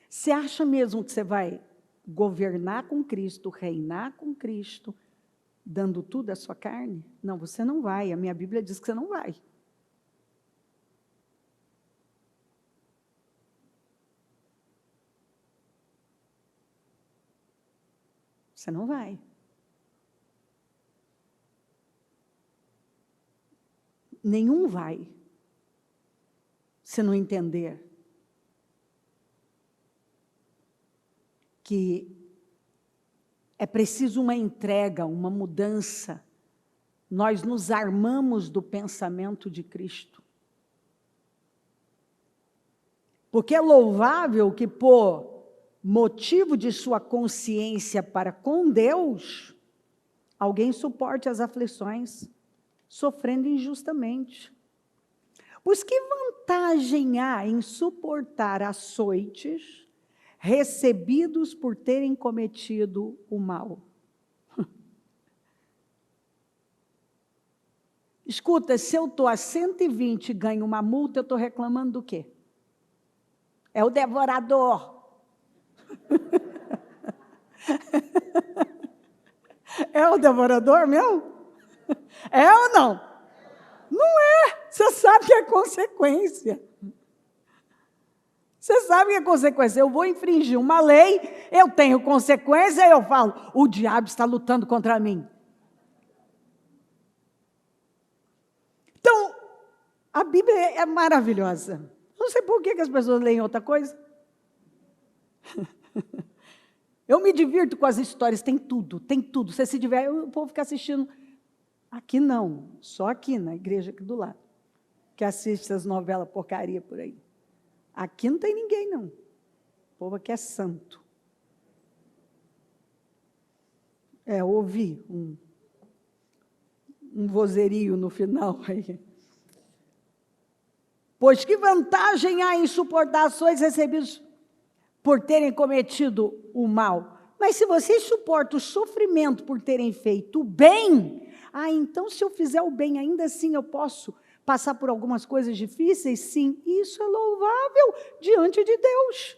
Você acha mesmo que você vai governar com Cristo, reinar com Cristo, dando tudo à sua carne? Não, você não vai. A minha Bíblia diz que você não vai. Você não vai. Nenhum vai, se não entender que é preciso uma entrega, uma mudança. Nós nos armamos do pensamento de Cristo. Porque é louvável que, por motivo de sua consciência para com Deus, alguém suporte as aflições, sofrendo injustamente. Pois que vantagem há em suportar açoites recebidos por terem cometido o mal? Escuta, se eu estou a 120 e ganho uma multa, eu estou reclamando do quê? É o devorador. É o devorador mesmo? É ou não? Não é. Você sabe que é consequência. Você sabe que é consequência. Eu vou infringir uma lei, eu tenho consequência, e eu falo, o diabo está lutando contra mim. Então, a Bíblia é maravilhosa. Não sei por que as pessoas leem outra coisa. Eu me divirto com as histórias, tem tudo, tem tudo. Você se diverte, o povo fica assistindo. Aqui não, só aqui na igreja aqui do lado, que assiste essas novelas porcaria por aí. Aqui não tem ninguém, não. O povo aqui é santo. Ouvi um vozerio no final aí. Pois que vantagem há em suportar açoites recebidos por terem cometido o mal? Mas se vocês suportam o sofrimento por terem feito o bem, então se eu fizer o bem, ainda assim eu posso passar por algumas coisas difíceis? Sim, isso é louvável diante de Deus.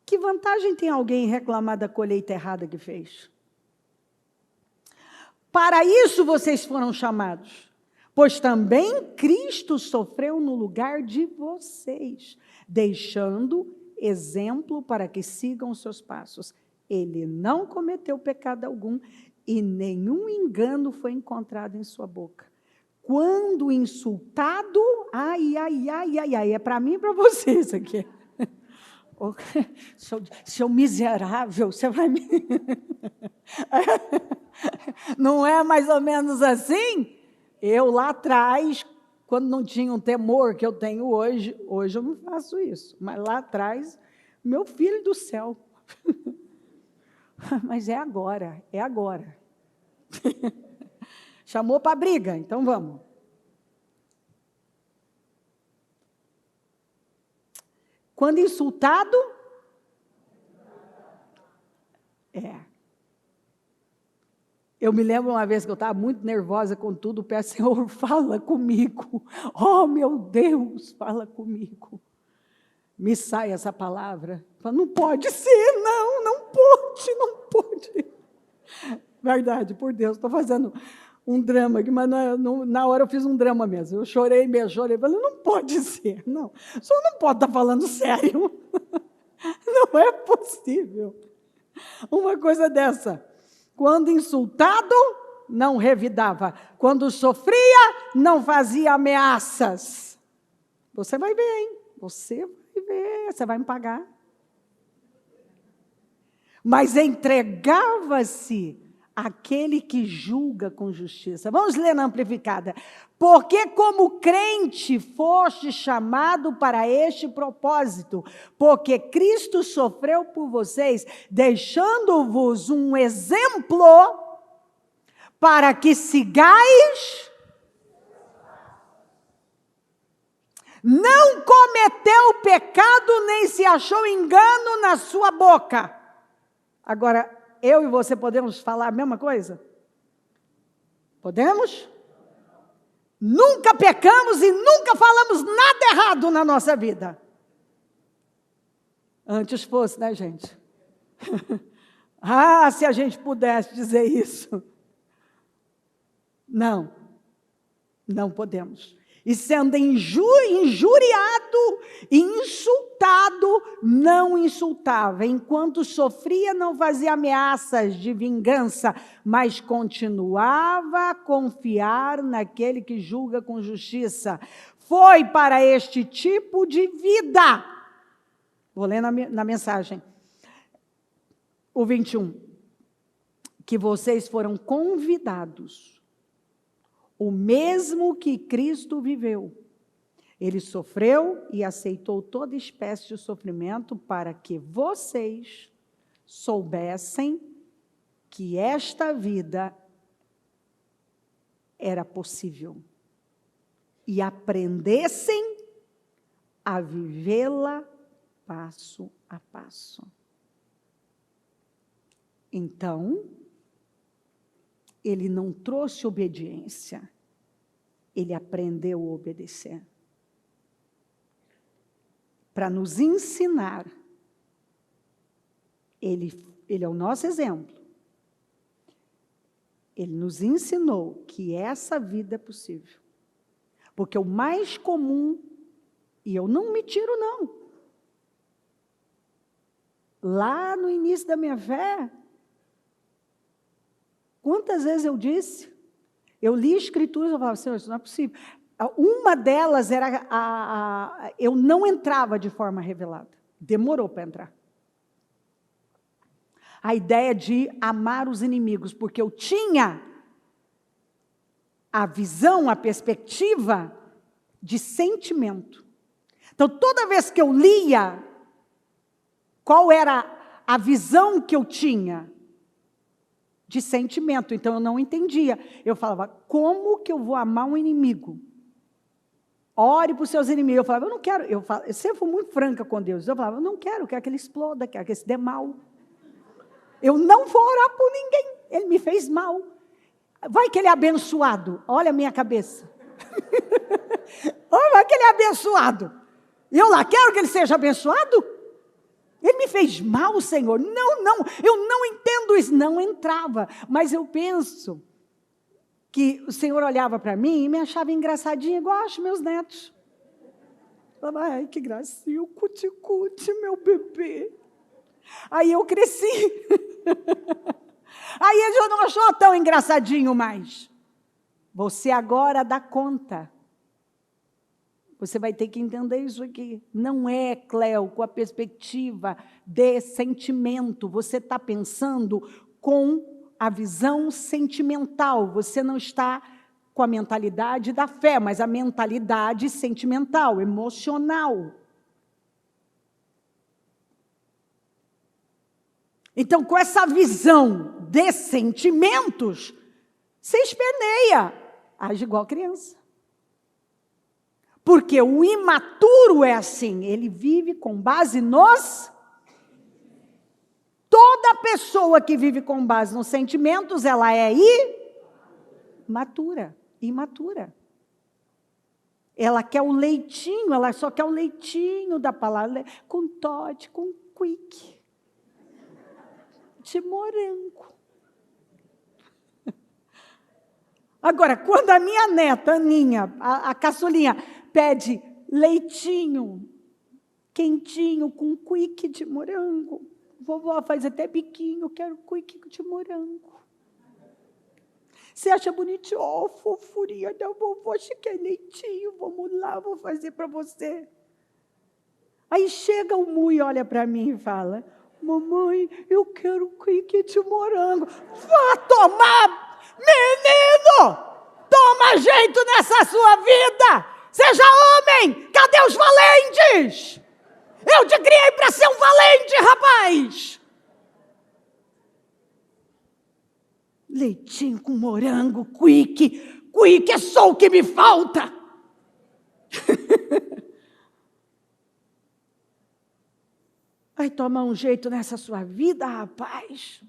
Que vantagem tem alguém em reclamar da colheita errada que fez? Para isso vocês foram chamados, pois também Cristo sofreu no lugar de vocês, deixando exemplo para que sigam os seus passos. Ele não cometeu pecado algum e nenhum engano foi encontrado em sua boca. Quando insultado, é para mim e para vocês aqui. Seu miserável, você vai me... Não é mais ou menos assim? Eu lá atrás, quando não tinha um temor que eu tenho hoje eu não faço isso, mas lá atrás, meu filho do céu. Mas é agora. Chamou para briga, então vamos. Quando insultado, Eu me lembro uma vez que eu estava muito nervosa com tudo, peço, Senhor, fala comigo. Oh, meu Deus, fala comigo. Me sai essa palavra. Falo, não pode ser, não pode. Verdade, por Deus, estou fazendo um drama aqui, mas na hora eu fiz um drama mesmo. Eu chorei, falei, não pode ser, não. O senhor não pode estar falando sério. Não é possível. Uma coisa dessa. Quando insultado, não revidava. Quando sofria, não fazia ameaças. Você vai ver, hein? Você vai ver, você vai me pagar. Mas entregava-se àquele que julga com justiça. Vamos ler na amplificada. Porque como crente foste chamado para este propósito, porque Cristo sofreu por vocês, deixando-vos um exemplo para que sigais. Não cometeu pecado, nem se achou engano na sua boca. Agora, eu e você podemos falar a mesma coisa? Podemos? Nunca pecamos e nunca falamos nada errado na nossa vida. Antes fosse, né, gente? Se a gente pudesse dizer isso. Não podemos. E sendo injuriado e insultado, insultado, não insultava. Enquanto sofria, não fazia ameaças de vingança, mas continuava a confiar naquele que julga com justiça. Foi para este tipo de vida. Vou ler na mensagem. O 21. Que vocês foram convidados. O mesmo que Cristo viveu. Ele sofreu e aceitou toda espécie de sofrimento para que vocês soubessem que esta vida era possível e aprendessem a vivê-la passo a passo. Então, ele não trouxe obediência, ele aprendeu a obedecer. Para nos ensinar. Ele é o nosso exemplo. Ele nos ensinou que essa vida é possível. Porque o mais comum, e eu não me tiro não, lá no início da minha fé, quantas vezes eu disse, eu li escrituras, eu falava, Senhor, isso não é possível. Uma delas era, eu não entrava de forma revelada. Demorou para entrar. A ideia de amar os inimigos, porque eu tinha a visão, a perspectiva de sentimento. Então, toda vez que eu lia, qual era a visão que eu tinha? De sentimento. Então, eu não entendia. Eu falava, como que eu vou amar um inimigo? Ore para os seus inimigos. Eu falava, eu não quero. Eu sempre fui muito franca com Deus. Eu falava, eu não quero, eu quero que ele exploda, quero que ele se dê mal. Eu não vou orar por ninguém. Ele me fez mal. Vai que ele é abençoado. Olha a minha cabeça. Vai que ele é abençoado. E eu lá quero que ele seja abençoado? Ele me fez mal, Senhor. Não, eu não entendo isso. Não entrava. Mas eu penso que o Senhor olhava para mim e me achava engraçadinha, igual acho meus netos. Falava, ai, que gracinha, o cuti-cuti, meu bebê. Aí eu cresci. Aí ele já não achou tão engraçadinho mais. Você agora dá conta. Você vai ter que entender isso aqui. Não é, Cleo, com a perspectiva de sentimento. Você está pensando com a visão sentimental. Você não está com a mentalidade da fé, mas a mentalidade sentimental, emocional. Então, com essa visão de sentimentos, você esperneia, age igual criança. Porque o imaturo é assim, ele vive com base nos... Toda pessoa que vive com base nos sentimentos, ela é imatura. Ela quer o leitinho, ela só quer o leitinho da palavra, com Toddy, com Quick, de morango. Agora, quando a minha neta, Aninha, a caçulinha, pede leitinho quentinho com Quick de morango, vovó faz até biquinho, quero Quick de morango. Você acha bonitinho? Oh, fofurinha da vovó, você quer leitinho? Vamos lá, vou fazer para você. Aí chega o Mu e olha para mim e fala, mamãe, eu quero Quick de morango. Vá tomar, menino! Toma jeito nessa sua vida! Seja homem! Cadê os valentes? Eu te criei para ser um valente, rapaz! Leitinho com morango, Quick é só o que me falta! Vai tomar um jeito nessa sua vida, rapaz?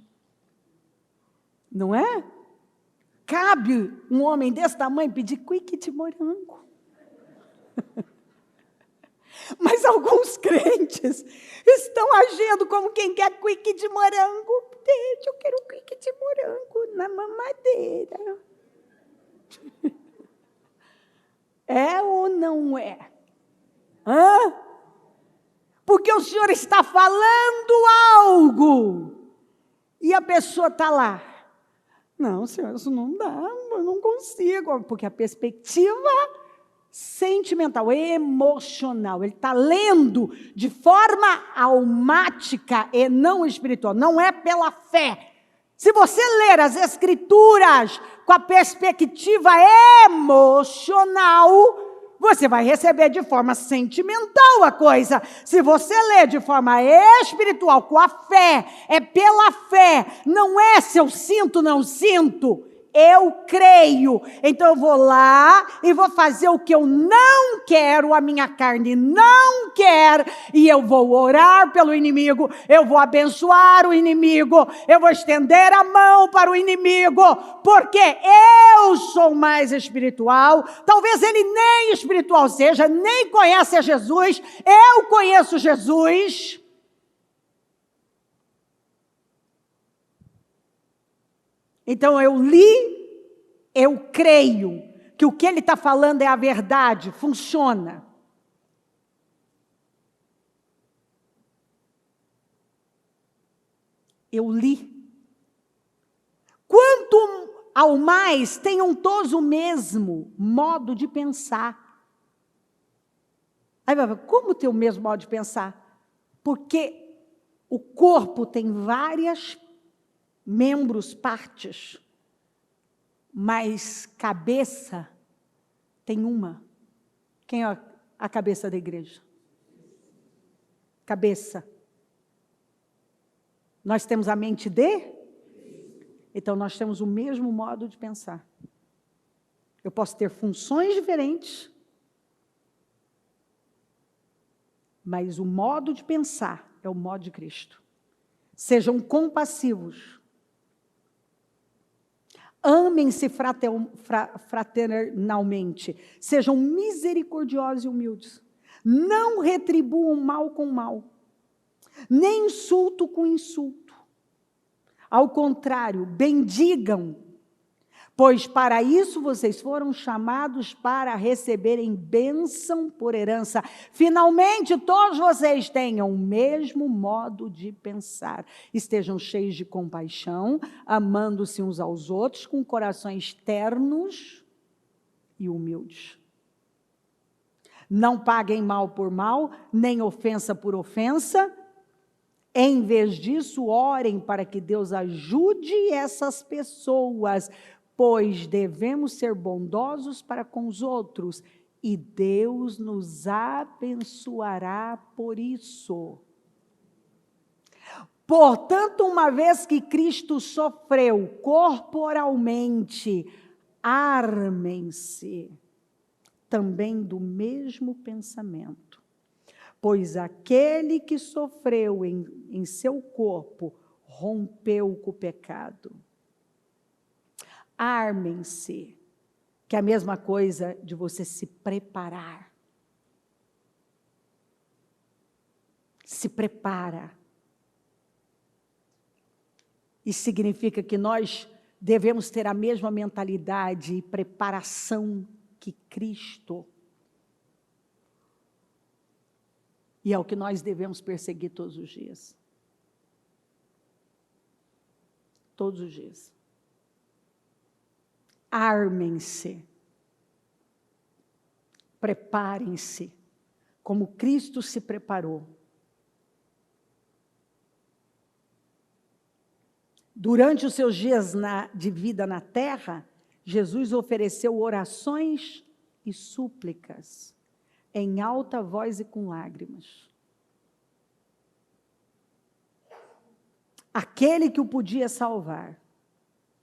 Não é? Cabe um homem desse tamanho pedir Quick de morango. Mas alguns crentes estão agindo como quem quer Quick de morango. Deixa, eu quero Quick de morango na mamadeira. É ou não é? Hã? porque o Senhor está falando algo, e a pessoa está lá. Não, Senhor, isso não dá, eu não consigo, porque a perspectiva sentimental, emocional, ele está lendo de forma almática e não espiritual, não é pela fé. Se você ler as Escrituras com a perspectiva emocional, você vai receber de forma sentimental a coisa. Se você ler de forma espiritual, com a fé, é pela fé, não é se eu sinto, não sinto. Eu creio, então eu vou lá e vou fazer o que eu não quero, a minha carne não quer, e eu vou orar pelo inimigo, eu vou abençoar o inimigo, eu vou estender a mão para o inimigo, porque eu sou mais espiritual, talvez ele nem espiritual seja, nem conhece a Jesus, eu conheço Jesus. Então eu li, eu creio que o que ele está falando é a verdade, funciona. Eu li. Quanto ao mais, tenham todos o mesmo modo de pensar. Aí vai falar, como ter o mesmo modo de pensar? Porque o corpo tem várias membros, partes, mas cabeça tem uma. Quem é a cabeça da igreja? Cabeça. Nós temos a mente de? Então nós temos o mesmo modo de pensar. Eu posso ter funções diferentes, mas o modo de pensar é o modo de Cristo. Sejam compassivos. Amem-se fraternalmente, sejam misericordiosos e humildes, não retribuam mal com mal, nem insulto com insulto, ao contrário, bendigam, pois para isso vocês foram chamados para receberem bênção por herança. Finalmente, todos vocês tenham o mesmo modo de pensar. Estejam cheios de compaixão, amando-se uns aos outros, com corações ternos e humildes. Não paguem mal por mal, nem ofensa por ofensa. Em vez disso, orem para que Deus ajude essas pessoas, pois devemos ser bondosos para com os outros, e Deus nos abençoará por isso. Portanto, uma vez que Cristo sofreu corporalmente, armem-se também do mesmo pensamento, pois aquele que sofreu em seu corpo rompeu com o pecado. Armem-se, que é a mesma coisa de você se preparar. Se prepara. Isso significa que nós devemos ter a mesma mentalidade e preparação que Cristo. E é o que nós devemos perseguir todos os dias. Todos os dias. Armem-se, preparem-se, como Cristo se preparou. Durante os seus dias de vida na terra, Jesus ofereceu orações e súplicas, em alta voz e com lágrimas. Aquele que o podia salvar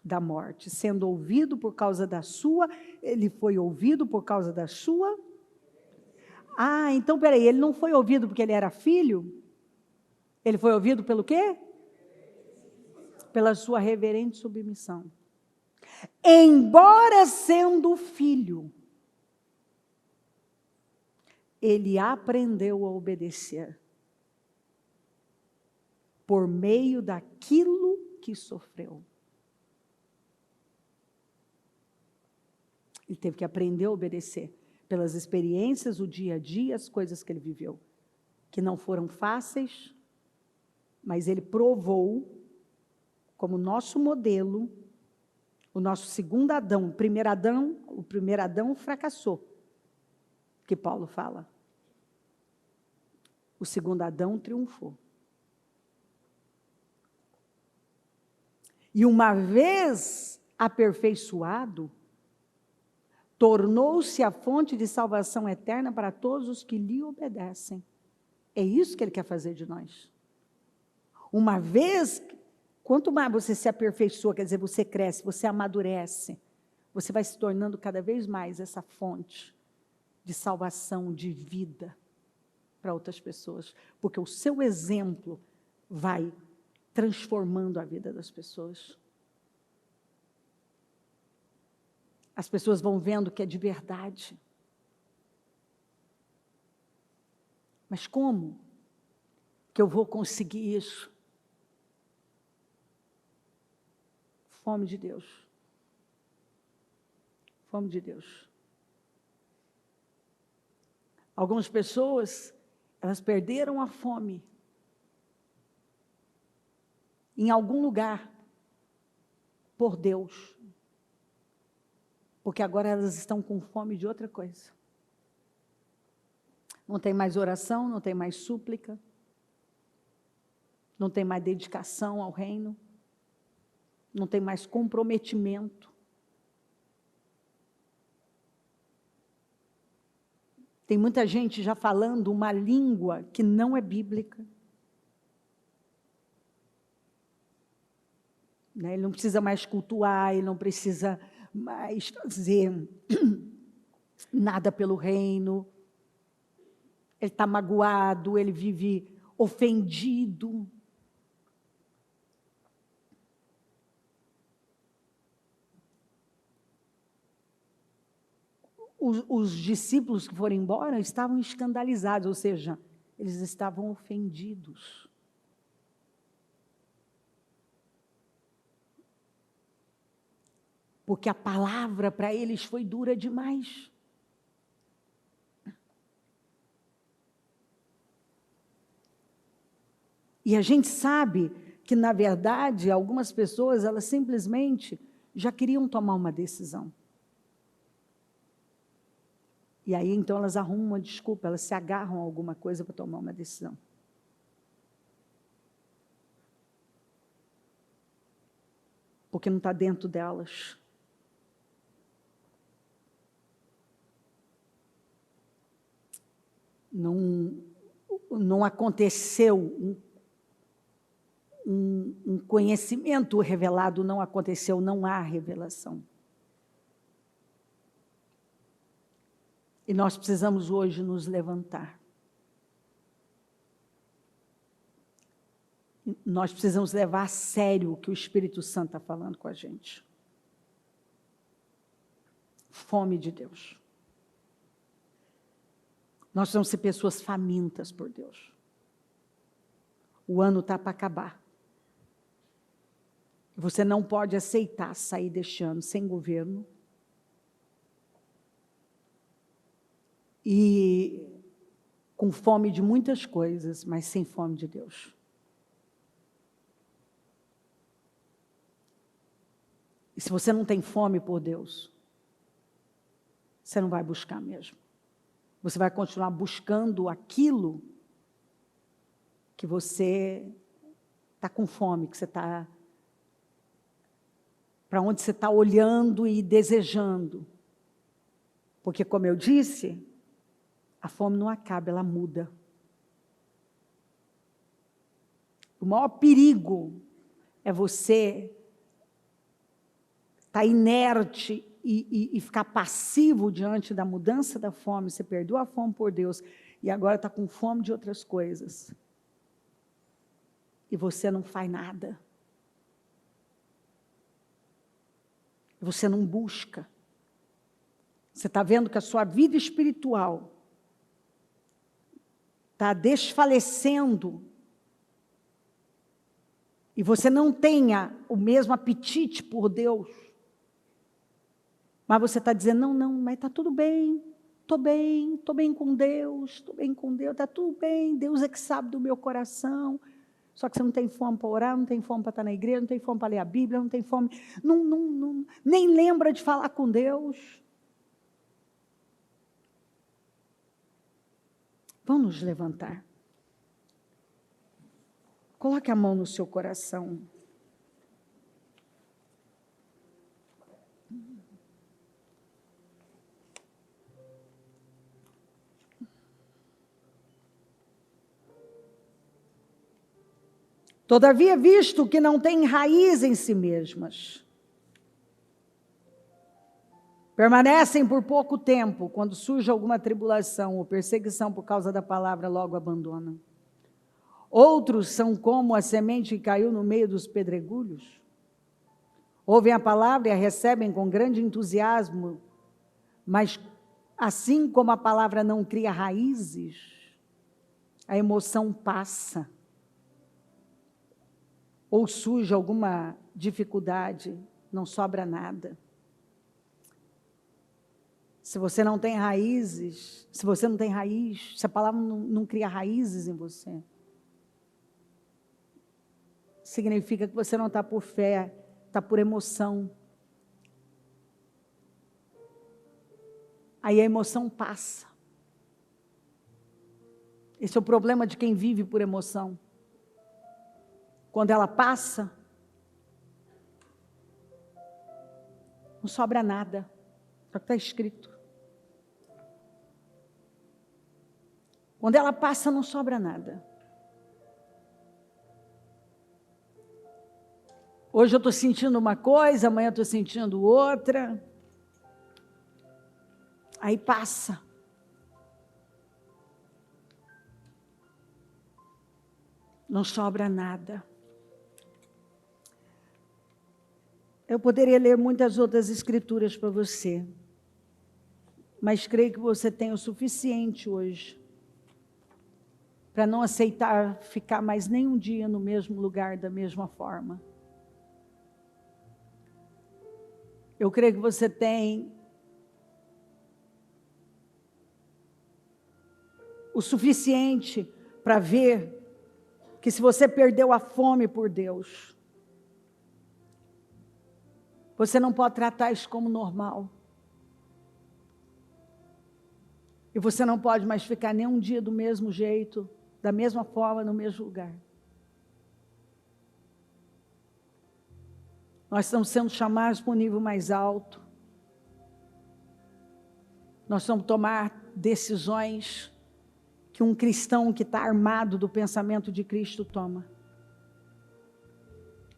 da morte, sendo ouvido por causa da sua, ele foi ouvido por causa da sua. Ah, então peraí, ele não foi ouvido porque ele era filho? Ele foi ouvido pelo quê? Pela sua reverente submissão. Embora sendo filho, ele aprendeu a obedecer por meio daquilo que sofreu. Ele teve que aprender a obedecer pelas experiências, o dia a dia, as coisas que ele viveu. que não foram fáceis, mas ele provou como nosso modelo, o nosso segundo Adão. O primeiro Adão fracassou, que Paulo fala. O segundo Adão triunfou. E uma vez aperfeiçoado, tornou-se a fonte de salvação eterna para todos os que lhe obedecem. É isso que ele quer fazer de nós. Uma vez, quanto mais você se aperfeiçoa, quer dizer, você cresce, você amadurece, você vai se tornando cada vez mais essa fonte de salvação, de vida para outras pessoas. Porque o seu exemplo vai transformando a vida das pessoas. As pessoas vão vendo que é de verdade. Mas como que eu vou conseguir isso? Fome de Deus. Fome de Deus. Algumas pessoas, elas perderam a fome em algum lugar por Deus. Porque agora elas estão com fome de outra coisa. Não tem mais oração, não tem mais súplica, não tem mais dedicação ao reino, não tem mais comprometimento. Tem muita gente já falando uma língua que não é bíblica. Ele não precisa mais cultuar, ele não precisa mais fazer nada pelo reino. Ele está magoado, ele vive ofendido. Os discípulos que foram embora estavam escandalizados, ou seja, eles estavam ofendidos. Porque a palavra para eles foi dura demais. E a gente sabe que, na verdade, algumas pessoas, elas simplesmente já queriam tomar uma decisão. E aí, então, elas arrumam uma desculpa, elas se agarram a alguma coisa para tomar uma decisão. Porque não está dentro delas. Não aconteceu um conhecimento revelado, não aconteceu, não há revelação. E nós precisamos hoje nos levantar. Nós precisamos levar a sério o que o Espírito Santo está falando com a gente. Fome de Deus. Nós precisamos ser pessoas famintas por Deus. O ano está para acabar. Você não pode aceitar sair deste ano sem governo. E com fome de muitas coisas, mas sem fome de Deus. E se você não tem fome por Deus, você não vai buscar mesmo. Você vai continuar buscando aquilo que você está com fome, que você está... para onde você está olhando e desejando. Porque, como eu disse, a fome não acaba, ela muda. O maior perigo é você estar inerte e ficar passivo diante da mudança da fome. Você perdeu a fome por Deus e agora está com fome de outras coisas. E você não faz nada. Você não busca. Você está vendo que a sua vida espiritual está desfalecendo e você não tenha o mesmo apetite por Deus, mas você está dizendo, não, mas está tudo bem, Estou bem com Deus, está tudo bem, Deus é que sabe do meu coração. Só que você não tem fome para orar, não tem fome para estar na igreja, não tem fome para ler a Bíblia, não tem fome, nem lembra de falar com Deus. Vamos nos levantar. Coloque a mão no seu coração. Todavia, visto que não têm raiz em si mesmas, permanecem por pouco tempo, quando surge alguma tribulação ou perseguição por causa da palavra, logo abandonam. Outros são como a semente que caiu no meio dos pedregulhos. Ouvem a palavra e a recebem com grande entusiasmo, mas assim como a palavra não cria raízes, a emoção passa. Ou surge alguma dificuldade, não sobra nada. Se você não tem raízes, se a palavra não cria raízes em você, significa que você não está por fé, está por emoção. Aí a emoção passa. Esse é o problema de quem vive por emoção. Quando ela passa, não sobra nada. É o que está escrito. Quando ela passa, não sobra nada. Hoje eu estou sentindo uma coisa, amanhã eu estou sentindo outra. Aí passa. Não sobra nada. Eu poderia ler muitas outras escrituras para você, mas creio que você tem o suficiente hoje para não aceitar ficar mais nenhum dia no mesmo lugar, da mesma forma. Eu creio que você tem o suficiente para ver que se você perdeu a fome por Deus, você não pode tratar isso como normal. E você não pode mais ficar nem um dia do mesmo jeito, da mesma forma, no mesmo lugar. Nós estamos sendo chamados para um nível mais alto. Nós vamos tomar decisões que um cristão que está armado do pensamento de Cristo toma.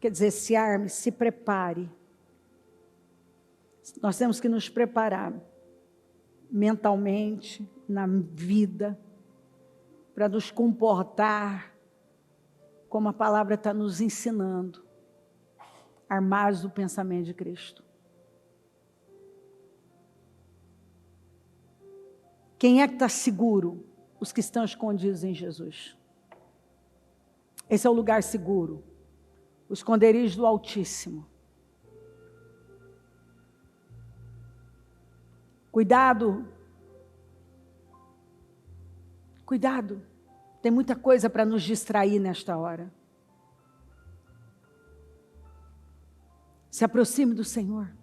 Quer dizer, se arme, se prepare. Nós temos que nos preparar mentalmente, na vida, para nos comportar como a palavra está nos ensinando, armados do pensamento de Cristo. Quem é que está seguro? Os que estão escondidos em Jesus. Esse é o lugar seguro, o esconderijo do Altíssimo. Cuidado, tem muita coisa para nos distrair nesta hora. Se aproxime do Senhor.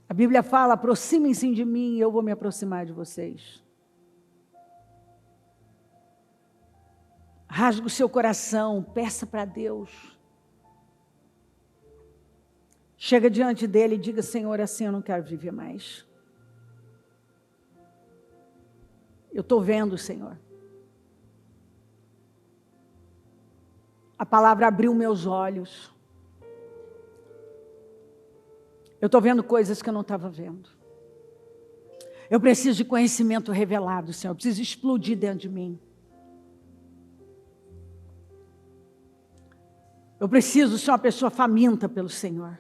A Bíblia fala, aproximem-se de mim e eu vou me aproximar de vocês. Rasgue o seu coração, peça para Deus. Chega diante dele e diga, Senhor, assim eu não quero viver mais. Eu estou vendo, Senhor. A palavra abriu meus olhos. Eu estou vendo coisas que eu não estava vendo. Eu preciso de conhecimento revelado, Senhor. Eu preciso explodir dentro de mim. Eu preciso ser uma pessoa faminta pelo Senhor.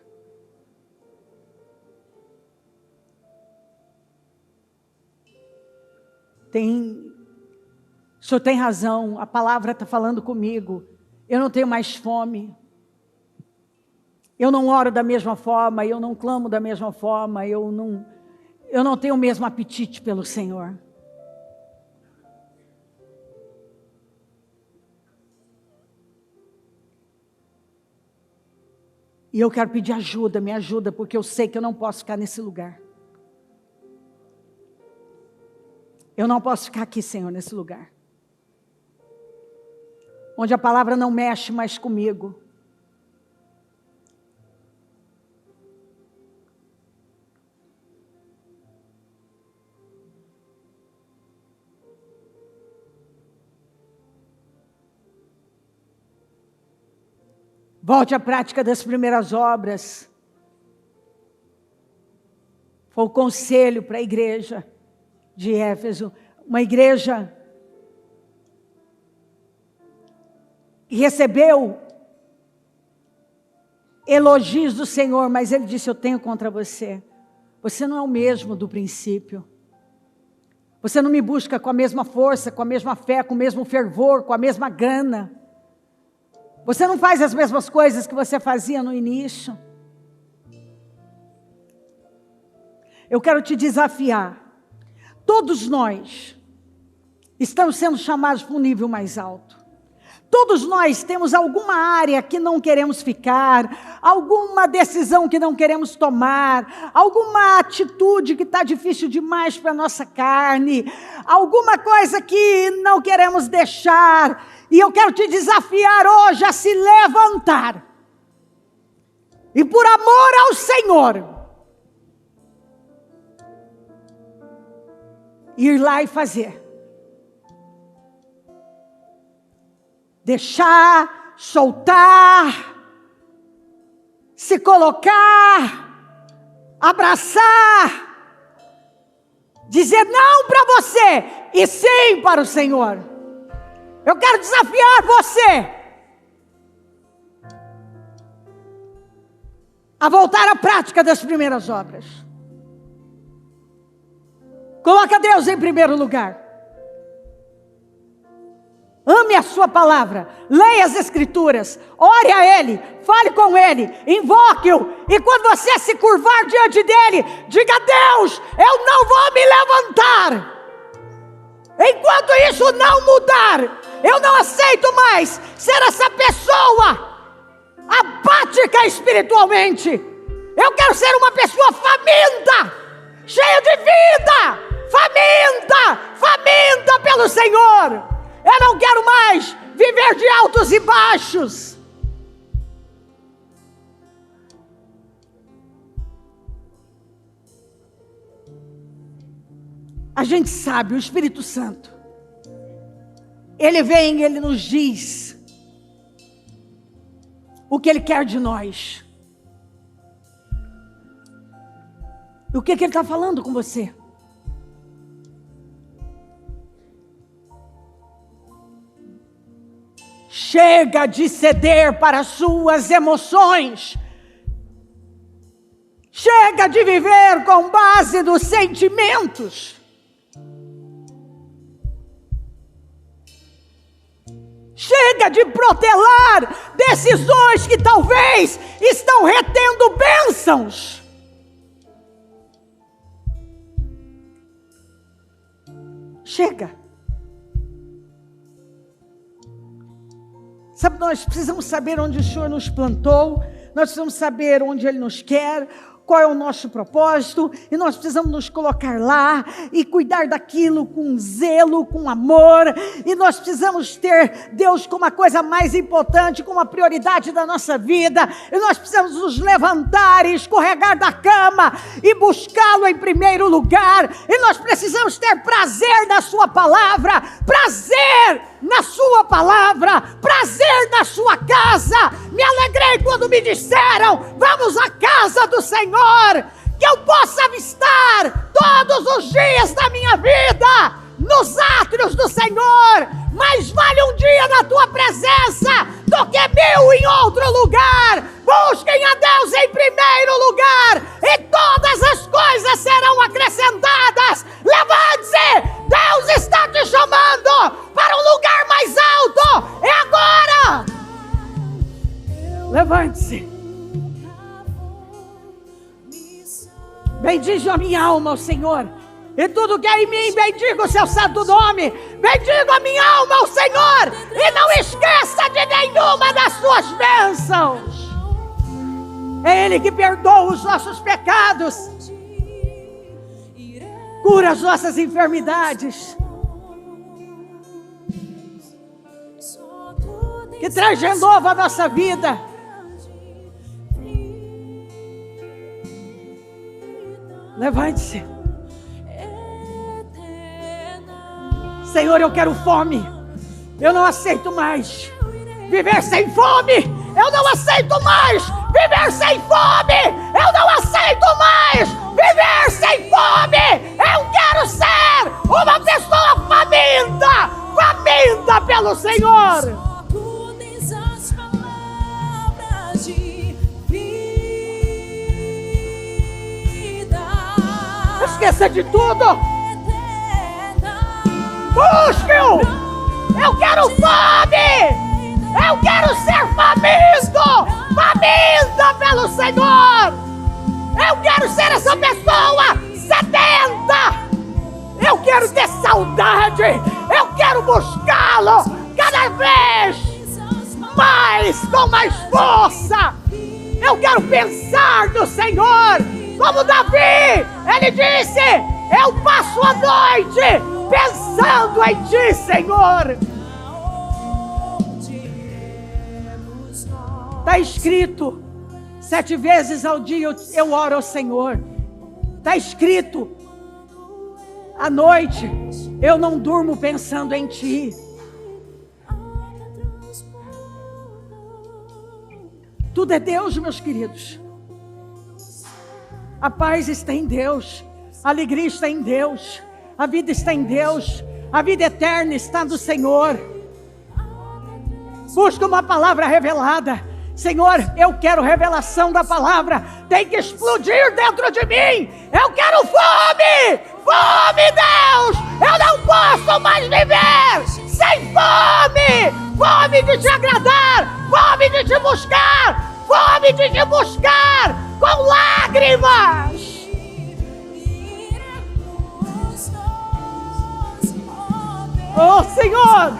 O Senhor tem razão, a palavra está falando comigo. Eu não tenho mais fome. Eu não oro da mesma forma, eu não clamo da mesma forma, eu não tenho o mesmo apetite pelo Senhor. E eu quero pedir ajuda, me ajuda, porque eu sei que eu não posso ficar nesse lugar. Eu não posso ficar aqui, Senhor, nesse lugar. Onde a palavra não mexe mais comigo. Volte à prática das primeiras obras. Foi o conselho para a igreja de Éfeso. Uma igreja que recebeu elogios do Senhor, mas Ele disse: eu tenho contra você. Você não é o mesmo do princípio. Você não me busca com a mesma força, com a mesma fé, com o mesmo fervor, com a mesma gana. Você não faz as mesmas coisas que você fazia no início. Eu quero te desafiar. Todos nós estamos sendo chamados para um nível mais alto. Todos nós temos alguma área que não queremos ficar, alguma decisão que não queremos tomar, alguma atitude que está difícil demais para a nossa carne, alguma coisa que não queremos deixar. E eu quero te desafiar hoje a se levantar. E por amor ao Senhor, ir lá e fazer. Deixar, soltar, se colocar, abraçar, dizer não para você e sim para o Senhor. Eu quero desafiar você a voltar à prática das primeiras obras. Coloca Deus em primeiro lugar. Ame a sua palavra, leia as escrituras, ore a Ele, fale com Ele, invoque-o. E quando você se curvar diante dEle, diga: Deus, eu não vou me levantar. Enquanto isso não mudar, eu não aceito mais ser essa pessoa apática espiritualmente. Eu quero ser uma pessoa faminta, cheia de vida, faminta pelo Senhor. Eu não quero mais viver de altos e baixos. A gente sabe, o Espírito Santo, Ele vem, Ele nos diz o que Ele quer de nós. E o que Ele está falando com você? Chega de ceder para as suas emoções. Chega de viver com base nos sentimentos. Chega de protelar decisões que talvez estão retendo bênçãos. Chega. Sabe, nós precisamos saber onde o Senhor nos plantou, nós precisamos saber onde Ele nos quer, qual é o nosso propósito, e nós precisamos nos colocar lá e cuidar daquilo com zelo, com amor, e nós precisamos ter Deus como a coisa mais importante, como a prioridade da nossa vida, e nós precisamos nos levantar e escorregar da cama e buscá-lo em primeiro lugar, e nós precisamos ter prazer na sua palavra, prazer na sua palavra, prazer na sua casa. Me alegrei quando me disseram: vamos à casa do Senhor, que eu possa avistar todos os dias da minha vida nos átrios do Senhor. Mais vale um dia na tua presença do que 1000 em outro lugar. Busquem a Deus em primeiro lugar e todas as coisas serão acrescentadas. Levante-se, Deus está te chamando para um lugar mais alto. É agora. Levante-se. Bendize a minha alma, ó Senhor. E tudo que é em mim, bendiga o seu santo nome. Bendiga a minha alma ao Senhor. E não esqueça de nenhuma das suas bênçãos. É Ele que perdoa os nossos pecados. Cura as nossas enfermidades. Que traz de novo a nossa vida. Levante-se. Senhor, eu quero fome. Eu não aceito mais viver sem fome. Eu não aceito mais viver sem fome. Eu não aceito mais viver sem fome. Eu quero ser uma pessoa faminta. Faminta pelo Senhor. Esqueça de tudo. Busque-o. Eu quero fome. Eu quero ser faminto. Faminta pelo Senhor. Eu quero ser essa pessoa sedenta. Eu quero ter saudade. Eu quero buscá-lo cada vez mais, com mais força. Eu quero pensar no Senhor. Como Davi, ele disse: eu passo a noite pensando em ti, Senhor. Está escrito: 7 vezes ao dia eu oro ao Senhor. Está escrito: à noite eu não durmo pensando em ti. Tudo é Deus, meus queridos. A paz está em Deus, a alegria está em Deus, a vida está em Deus, a vida eterna está no Senhor. Busca uma palavra revelada. Senhor, eu quero revelação da palavra. Tem que explodir dentro de mim. Eu quero fome. Fome, Deus. Eu não posso mais viver sem fome. Fome de te agradar. Fome de te buscar. Fome de te buscar com lágrimas. Oh, Senhor,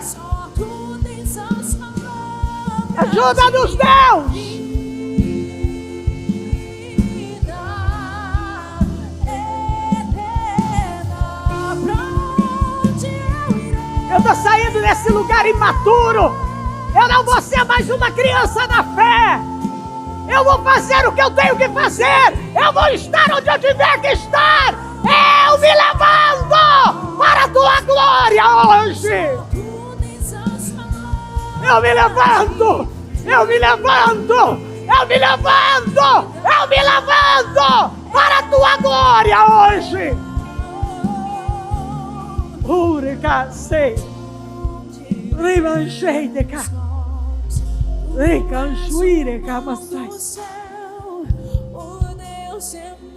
ajuda-nos, Deus. Eu estou saindo desse lugar imaturo. Eu não vou ser mais uma criança da fé. Eu vou fazer o que eu tenho que fazer. Eu vou estar onde eu tiver que estar. Eu me levanto para a tua glória hoje. Eu me levanto. Eu me levanto. Eu me levanto. Eu me levanto para a tua glória hoje. Uricacei. Rimanchei de cá. Recanchuire camassai.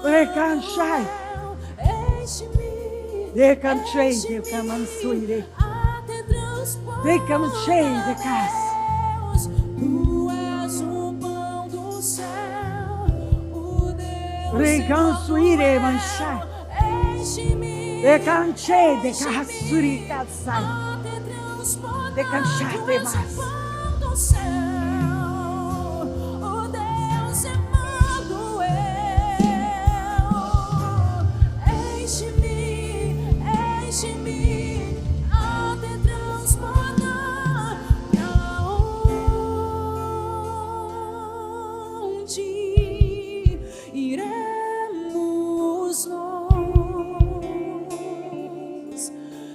Recanchai. Recanchei de camansuire. Recanchei de casa. Recanchuire manchai. Recanchei de cassuri cassai. Recanchai de mas.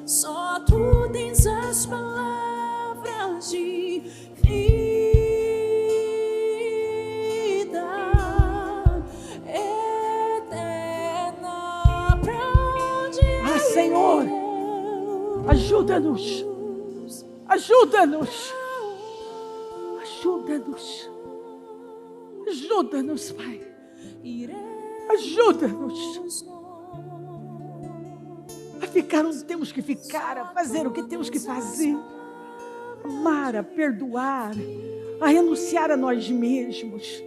Só tu tens as palavras de vida eterna pra onde Senhor, ajuda-nos, ajuda-nos, ajuda-nos, ajuda-nos, Pai, ajuda-nos a ficar onde temos que ficar, a fazer o que temos que fazer, amar, a perdoar, a renunciar a nós mesmos.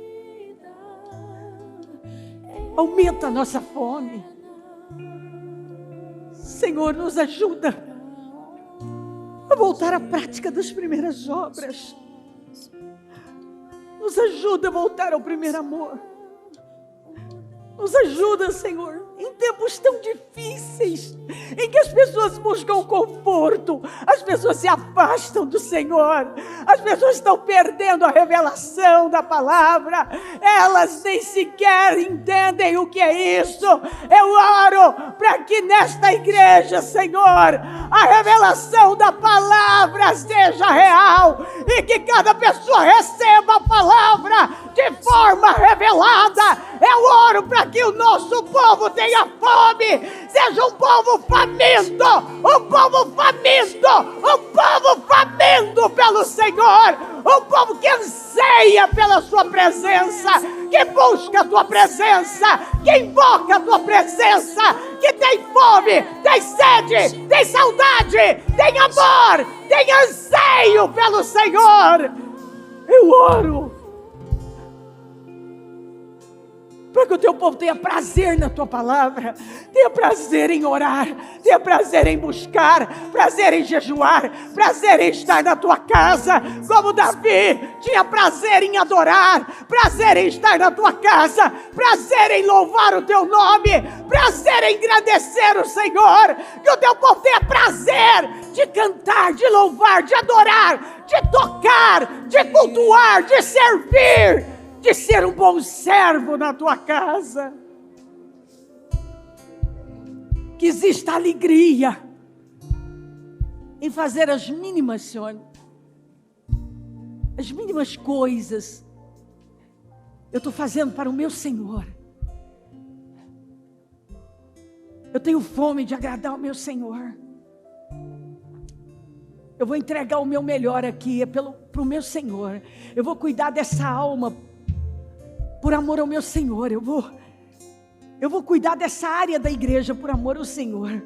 Aumenta a nossa fome. Senhor, nos ajuda a voltar à prática das primeiras obras. Nos ajuda a voltar ao primeiro amor. Nos ajuda, Senhor, em tempos tão difíceis, em que as pessoas buscam conforto, as pessoas se afastam do Senhor, as pessoas estão perdendo a revelação da palavra, elas nem sequer entendem o que é isso. Eu oro para que nesta igreja, Senhor, a revelação da palavra seja real e que cada pessoa receba a palavra de forma revelada. Eu oro para que o nosso povo tenha fome, seja um povo faminto, um povo faminto, um povo faminto pelo Senhor, um povo que anseia pela sua presença, que busca a tua presença, que invoca a tua presença, que tem fome, tem sede, tem saudade, tem amor, tem anseio pelo Senhor. Eu oro para que o teu povo tenha prazer na tua palavra, tenha prazer em orar, tenha prazer em buscar, prazer em jejuar, prazer em estar na tua casa, como Davi tinha prazer em adorar, prazer em estar na tua casa, prazer em louvar o teu nome, prazer em engrandecer o Senhor. Que o teu povo tenha prazer de cantar, de louvar, de adorar, de tocar, de cultuar, de servir, de ser um bom servo na tua casa. Que exista alegria em fazer as mínimas, Senhor, as mínimas coisas. Eu estou fazendo para o meu Senhor. Eu tenho fome de agradar o meu Senhor. Eu vou entregar o meu melhor aqui, para o meu Senhor. Eu vou cuidar dessa alma por amor ao meu Senhor. Eu vou cuidar dessa área da igreja por amor ao Senhor.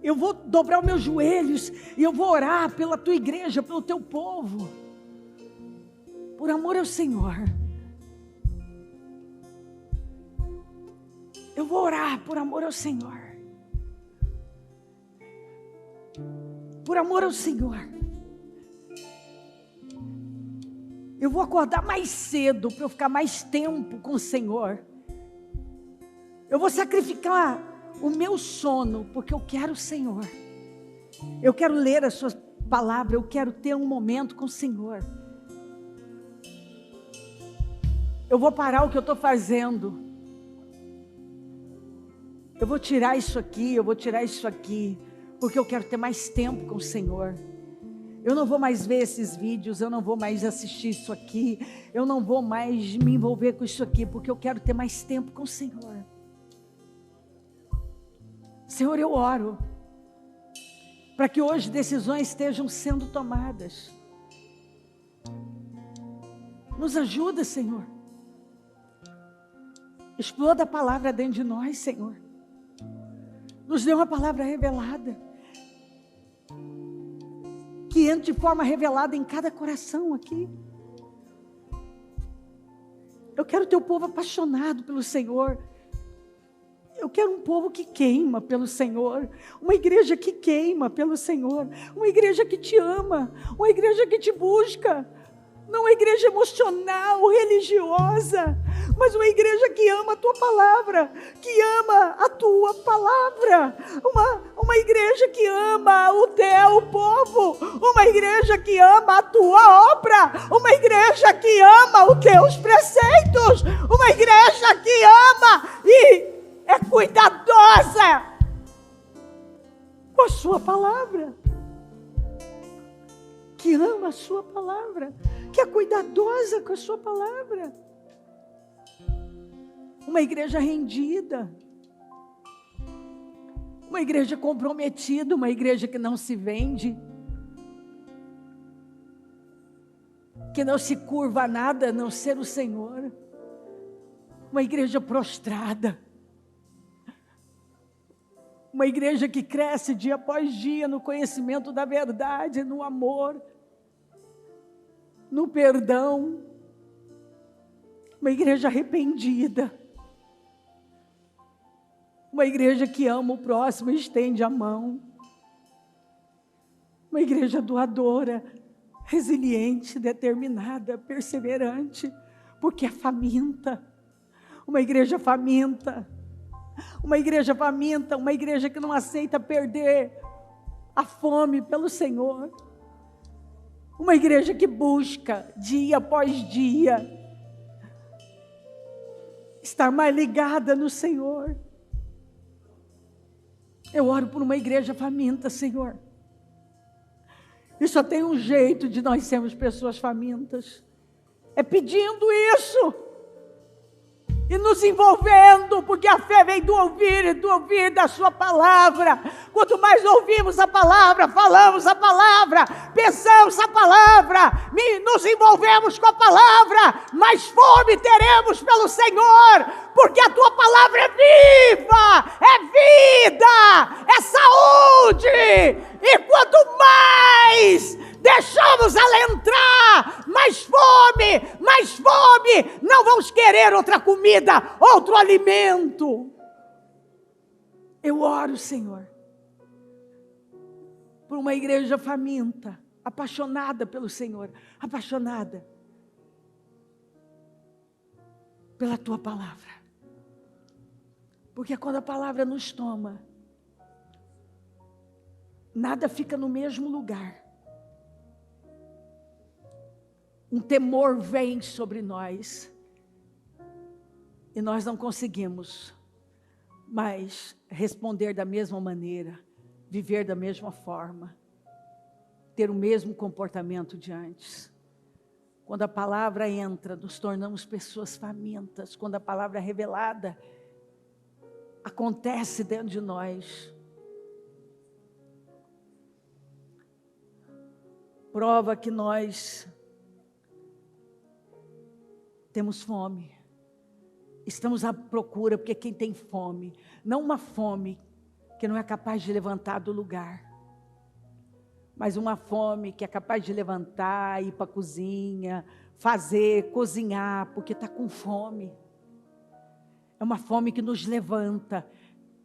Eu vou dobrar os meus joelhos e eu vou orar pela tua igreja, pelo teu povo, por amor ao Senhor. Eu vou orar por amor ao Senhor, por amor ao Senhor. Eu vou acordar mais cedo para eu ficar mais tempo com o Senhor. Eu vou sacrificar o meu sono porque eu quero o Senhor. Eu quero ler a sua palavra, eu quero ter um momento com o Senhor. Eu vou parar o que eu estou fazendo. Eu vou tirar isso aqui, eu vou tirar isso aqui, porque eu quero ter mais tempo com o Senhor. Eu não vou mais ver esses vídeos, eu não vou mais assistir isso aqui, eu não vou mais me envolver com isso aqui, porque eu quero ter mais tempo com o Senhor. Senhor, eu oro para que hoje decisões estejam sendo tomadas. Nos ajuda, Senhor. Exploda a palavra dentro de nós, Senhor. Nos dê uma palavra revelada, que entre de forma revelada em cada coração aqui. Eu quero teu povo apaixonado pelo Senhor. Eu quero um povo que queima pelo Senhor, uma igreja que queima pelo Senhor, uma igreja que te ama, uma igreja que te busca, não uma igreja emocional, religiosa, mas uma igreja que ama a tua palavra, que ama a tua palavra, uma igreja que ama o teu povo, uma igreja que ama a tua obra, uma igreja que ama os teus preceitos, uma igreja que ama e é cuidadosa com a sua palavra, que ama a sua palavra, que é cuidadosa com a sua palavra. Uma igreja rendida, uma igreja comprometida, uma igreja que não se vende, que não se curva a nada a não ser o Senhor, uma igreja prostrada, uma igreja que cresce dia após dia no conhecimento da verdade, no amor, no perdão, uma igreja arrependida, Uma igreja que ama o próximo e estende a mão. Uma igreja doadora, resiliente, determinada, perseverante, porque é faminta. Uma igreja faminta. Uma igreja faminta, uma igreja que não aceita perder a fome pelo Senhor. Uma igreja que busca, dia após dia, estar mais ligada no Senhor. Eu oro por uma igreja faminta, Senhor. E só tem um jeito de nós sermos pessoas famintas. É pedindo isso. E nos envolvendo, porque a fé vem do ouvir e do ouvir da sua palavra. Quanto mais ouvimos a palavra, falamos a palavra, pensamos a palavra, nos envolvemos com a palavra, mais fome teremos pelo Senhor, porque a tua palavra é viva, é vida, é saúde. E quanto mais deixamos ela entrar, mais fome, não vamos querer outra comida, outro alimento. Eu oro, Senhor, por uma igreja faminta, apaixonada pelo Senhor, apaixonada pela tua palavra. Porque quando a palavra nos toma, nada fica no mesmo lugar. Um temor vem sobre nós e nós não conseguimos mais responder da mesma maneira, viver da mesma forma, ter o mesmo comportamento de antes. Quando a palavra entra, nos tornamos pessoas famintas. Quando a palavra é revelada, acontece dentro de nós. Prova que nós temos fome, estamos à procura, porque quem tem fome, não uma fome que não é capaz de levantar do lugar, mas uma fome que é capaz de levantar, ir para a cozinha, cozinhar, porque está com fome. É uma fome que nos levanta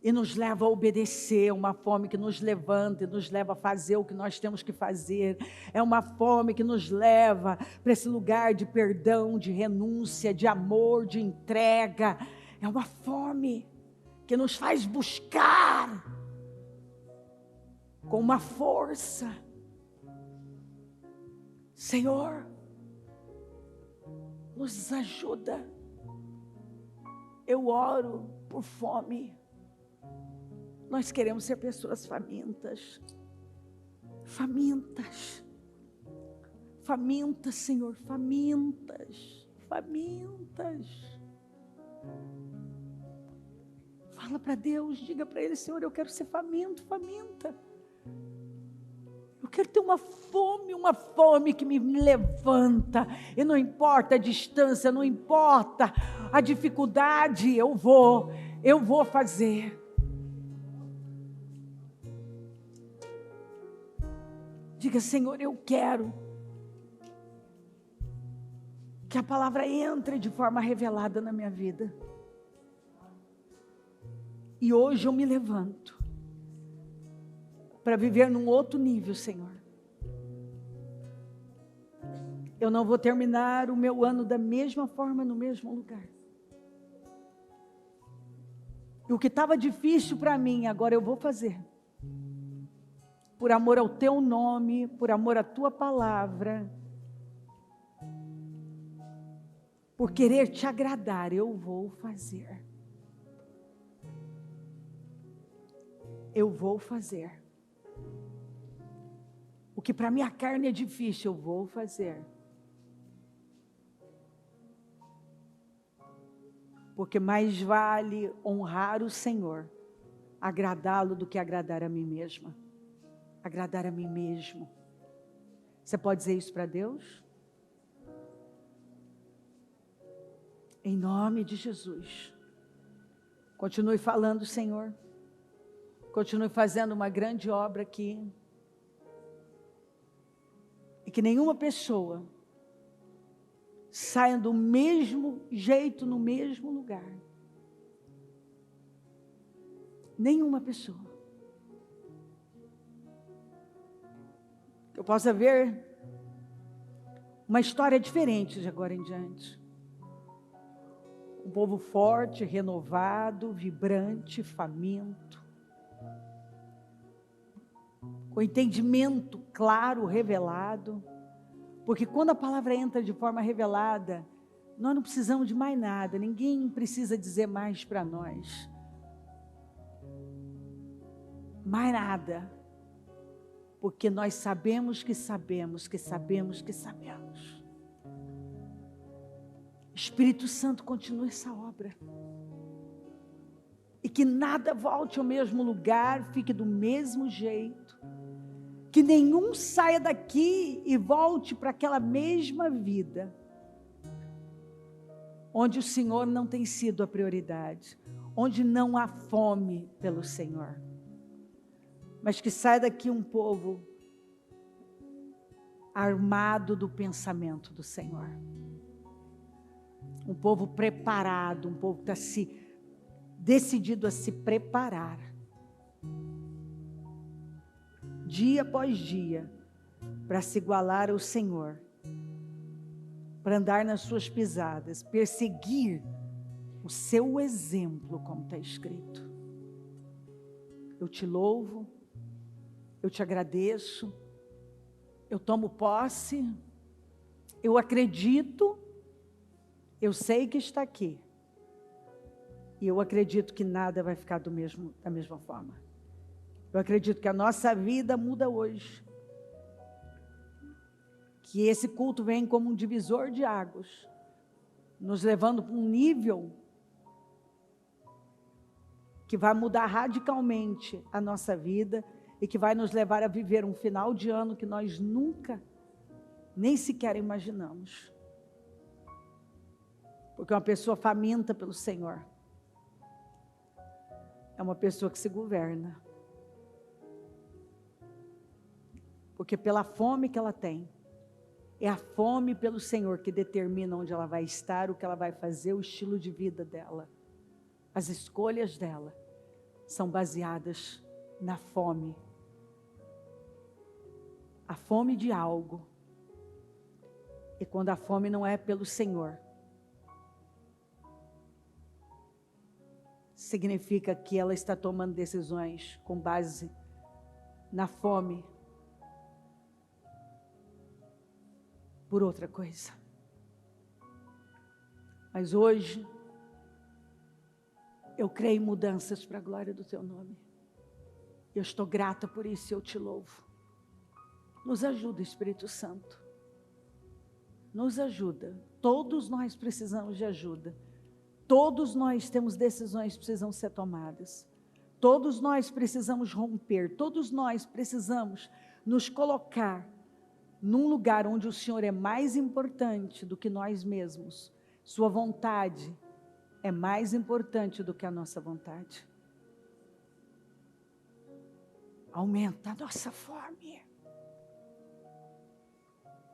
e nos leva a obedecer, uma fome que nos levanta e nos leva a fazer o que nós temos que fazer. É uma fome que nos leva para esse lugar de perdão, de renúncia, de amor, de entrega. É uma fome que nos faz buscar com uma força. Senhor, nos ajuda. Eu oro por fome. Nós queremos ser pessoas famintas. Famintas. Famintas, Senhor, famintas. Famintas. Fala para Deus, diga para Ele, Senhor, eu quero ser faminto, faminta. Eu quero ter uma fome que me levanta. E não importa a distância, não importa a dificuldade, eu vou fazer. Diga, Senhor, eu quero que a palavra entre de forma revelada na minha vida. E hoje eu me levanto para viver num outro nível, Senhor. Eu não vou terminar o meu ano da mesma forma, no mesmo lugar. E o que estava difícil para mim, agora eu vou fazer. Por amor ao teu nome, por amor à tua palavra, por querer te agradar, eu vou fazer. Eu vou fazer. O que para minha carne é difícil, eu vou fazer. Porque mais vale honrar o Senhor, agradá-lo, do que agradar a mim mesma. Agradar a mim mesmo. Você pode dizer isso para Deus? Em nome de Jesus. Continue falando, Senhor. Continue fazendo uma grande obra aqui. E que nenhuma pessoa saia do mesmo jeito, no mesmo lugar. Nenhuma pessoa. Eu possa ver uma história diferente de agora em diante. Um povo forte, renovado, vibrante, faminto. Com entendimento claro, revelado. Porque quando a palavra entra de forma revelada, nós não precisamos de mais nada. Ninguém precisa dizer mais para nós. Mais nada. Porque nós sabemos que sabemos, que sabemos, que sabemos. Espírito Santo, continua essa obra. E que nada volte ao mesmo lugar, fique do mesmo jeito. Que nenhum saia daqui e volte para aquela mesma vida. Onde o Senhor não tem sido a prioridade. Onde não há fome pelo Senhor. Mas que saia daqui um povo armado do pensamento do Senhor. Um povo preparado, um povo que está decidido a se preparar. Dia após dia, para se igualar ao Senhor. Para andar nas suas pisadas, perseguir o seu exemplo, como está escrito. Eu te louvo, eu te agradeço, eu tomo posse, eu acredito, eu sei que está aqui. E eu acredito que nada vai ficar da mesma forma. Eu acredito que a nossa vida muda hoje. Que esse culto vem como um divisor de águas, nos levando para um nível que vai mudar radicalmente a nossa vida e que vai nos levar a viver um final de ano que nós nunca, nem sequer imaginamos. Porque uma pessoa faminta pelo Senhor é uma pessoa que se governa. Porque pela fome que ela tem, é a fome pelo Senhor que determina onde ela vai estar, o que ela vai fazer, o estilo de vida dela. As escolhas dela são baseadas na fome. A fome de algo. E quando a fome não é pelo Senhor, significa que ela está tomando decisões com base na fome por outra coisa. Mas hoje, eu creio em mudanças para a glória do Teu nome. Eu estou grata por isso e eu te louvo. Nos ajuda, Espírito Santo. Nos ajuda. Todos nós precisamos de ajuda. Todos nós temos decisões que precisam ser tomadas. Todos nós precisamos romper. Todos nós precisamos nos colocar num lugar onde o Senhor é mais importante do que nós mesmos. Sua vontade é mais importante do que a nossa vontade. Aumenta a nossa fome.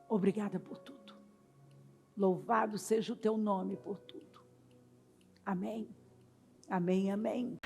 Obrigada por tudo. Louvado seja o teu nome por tudo. Amém. Amém, amém.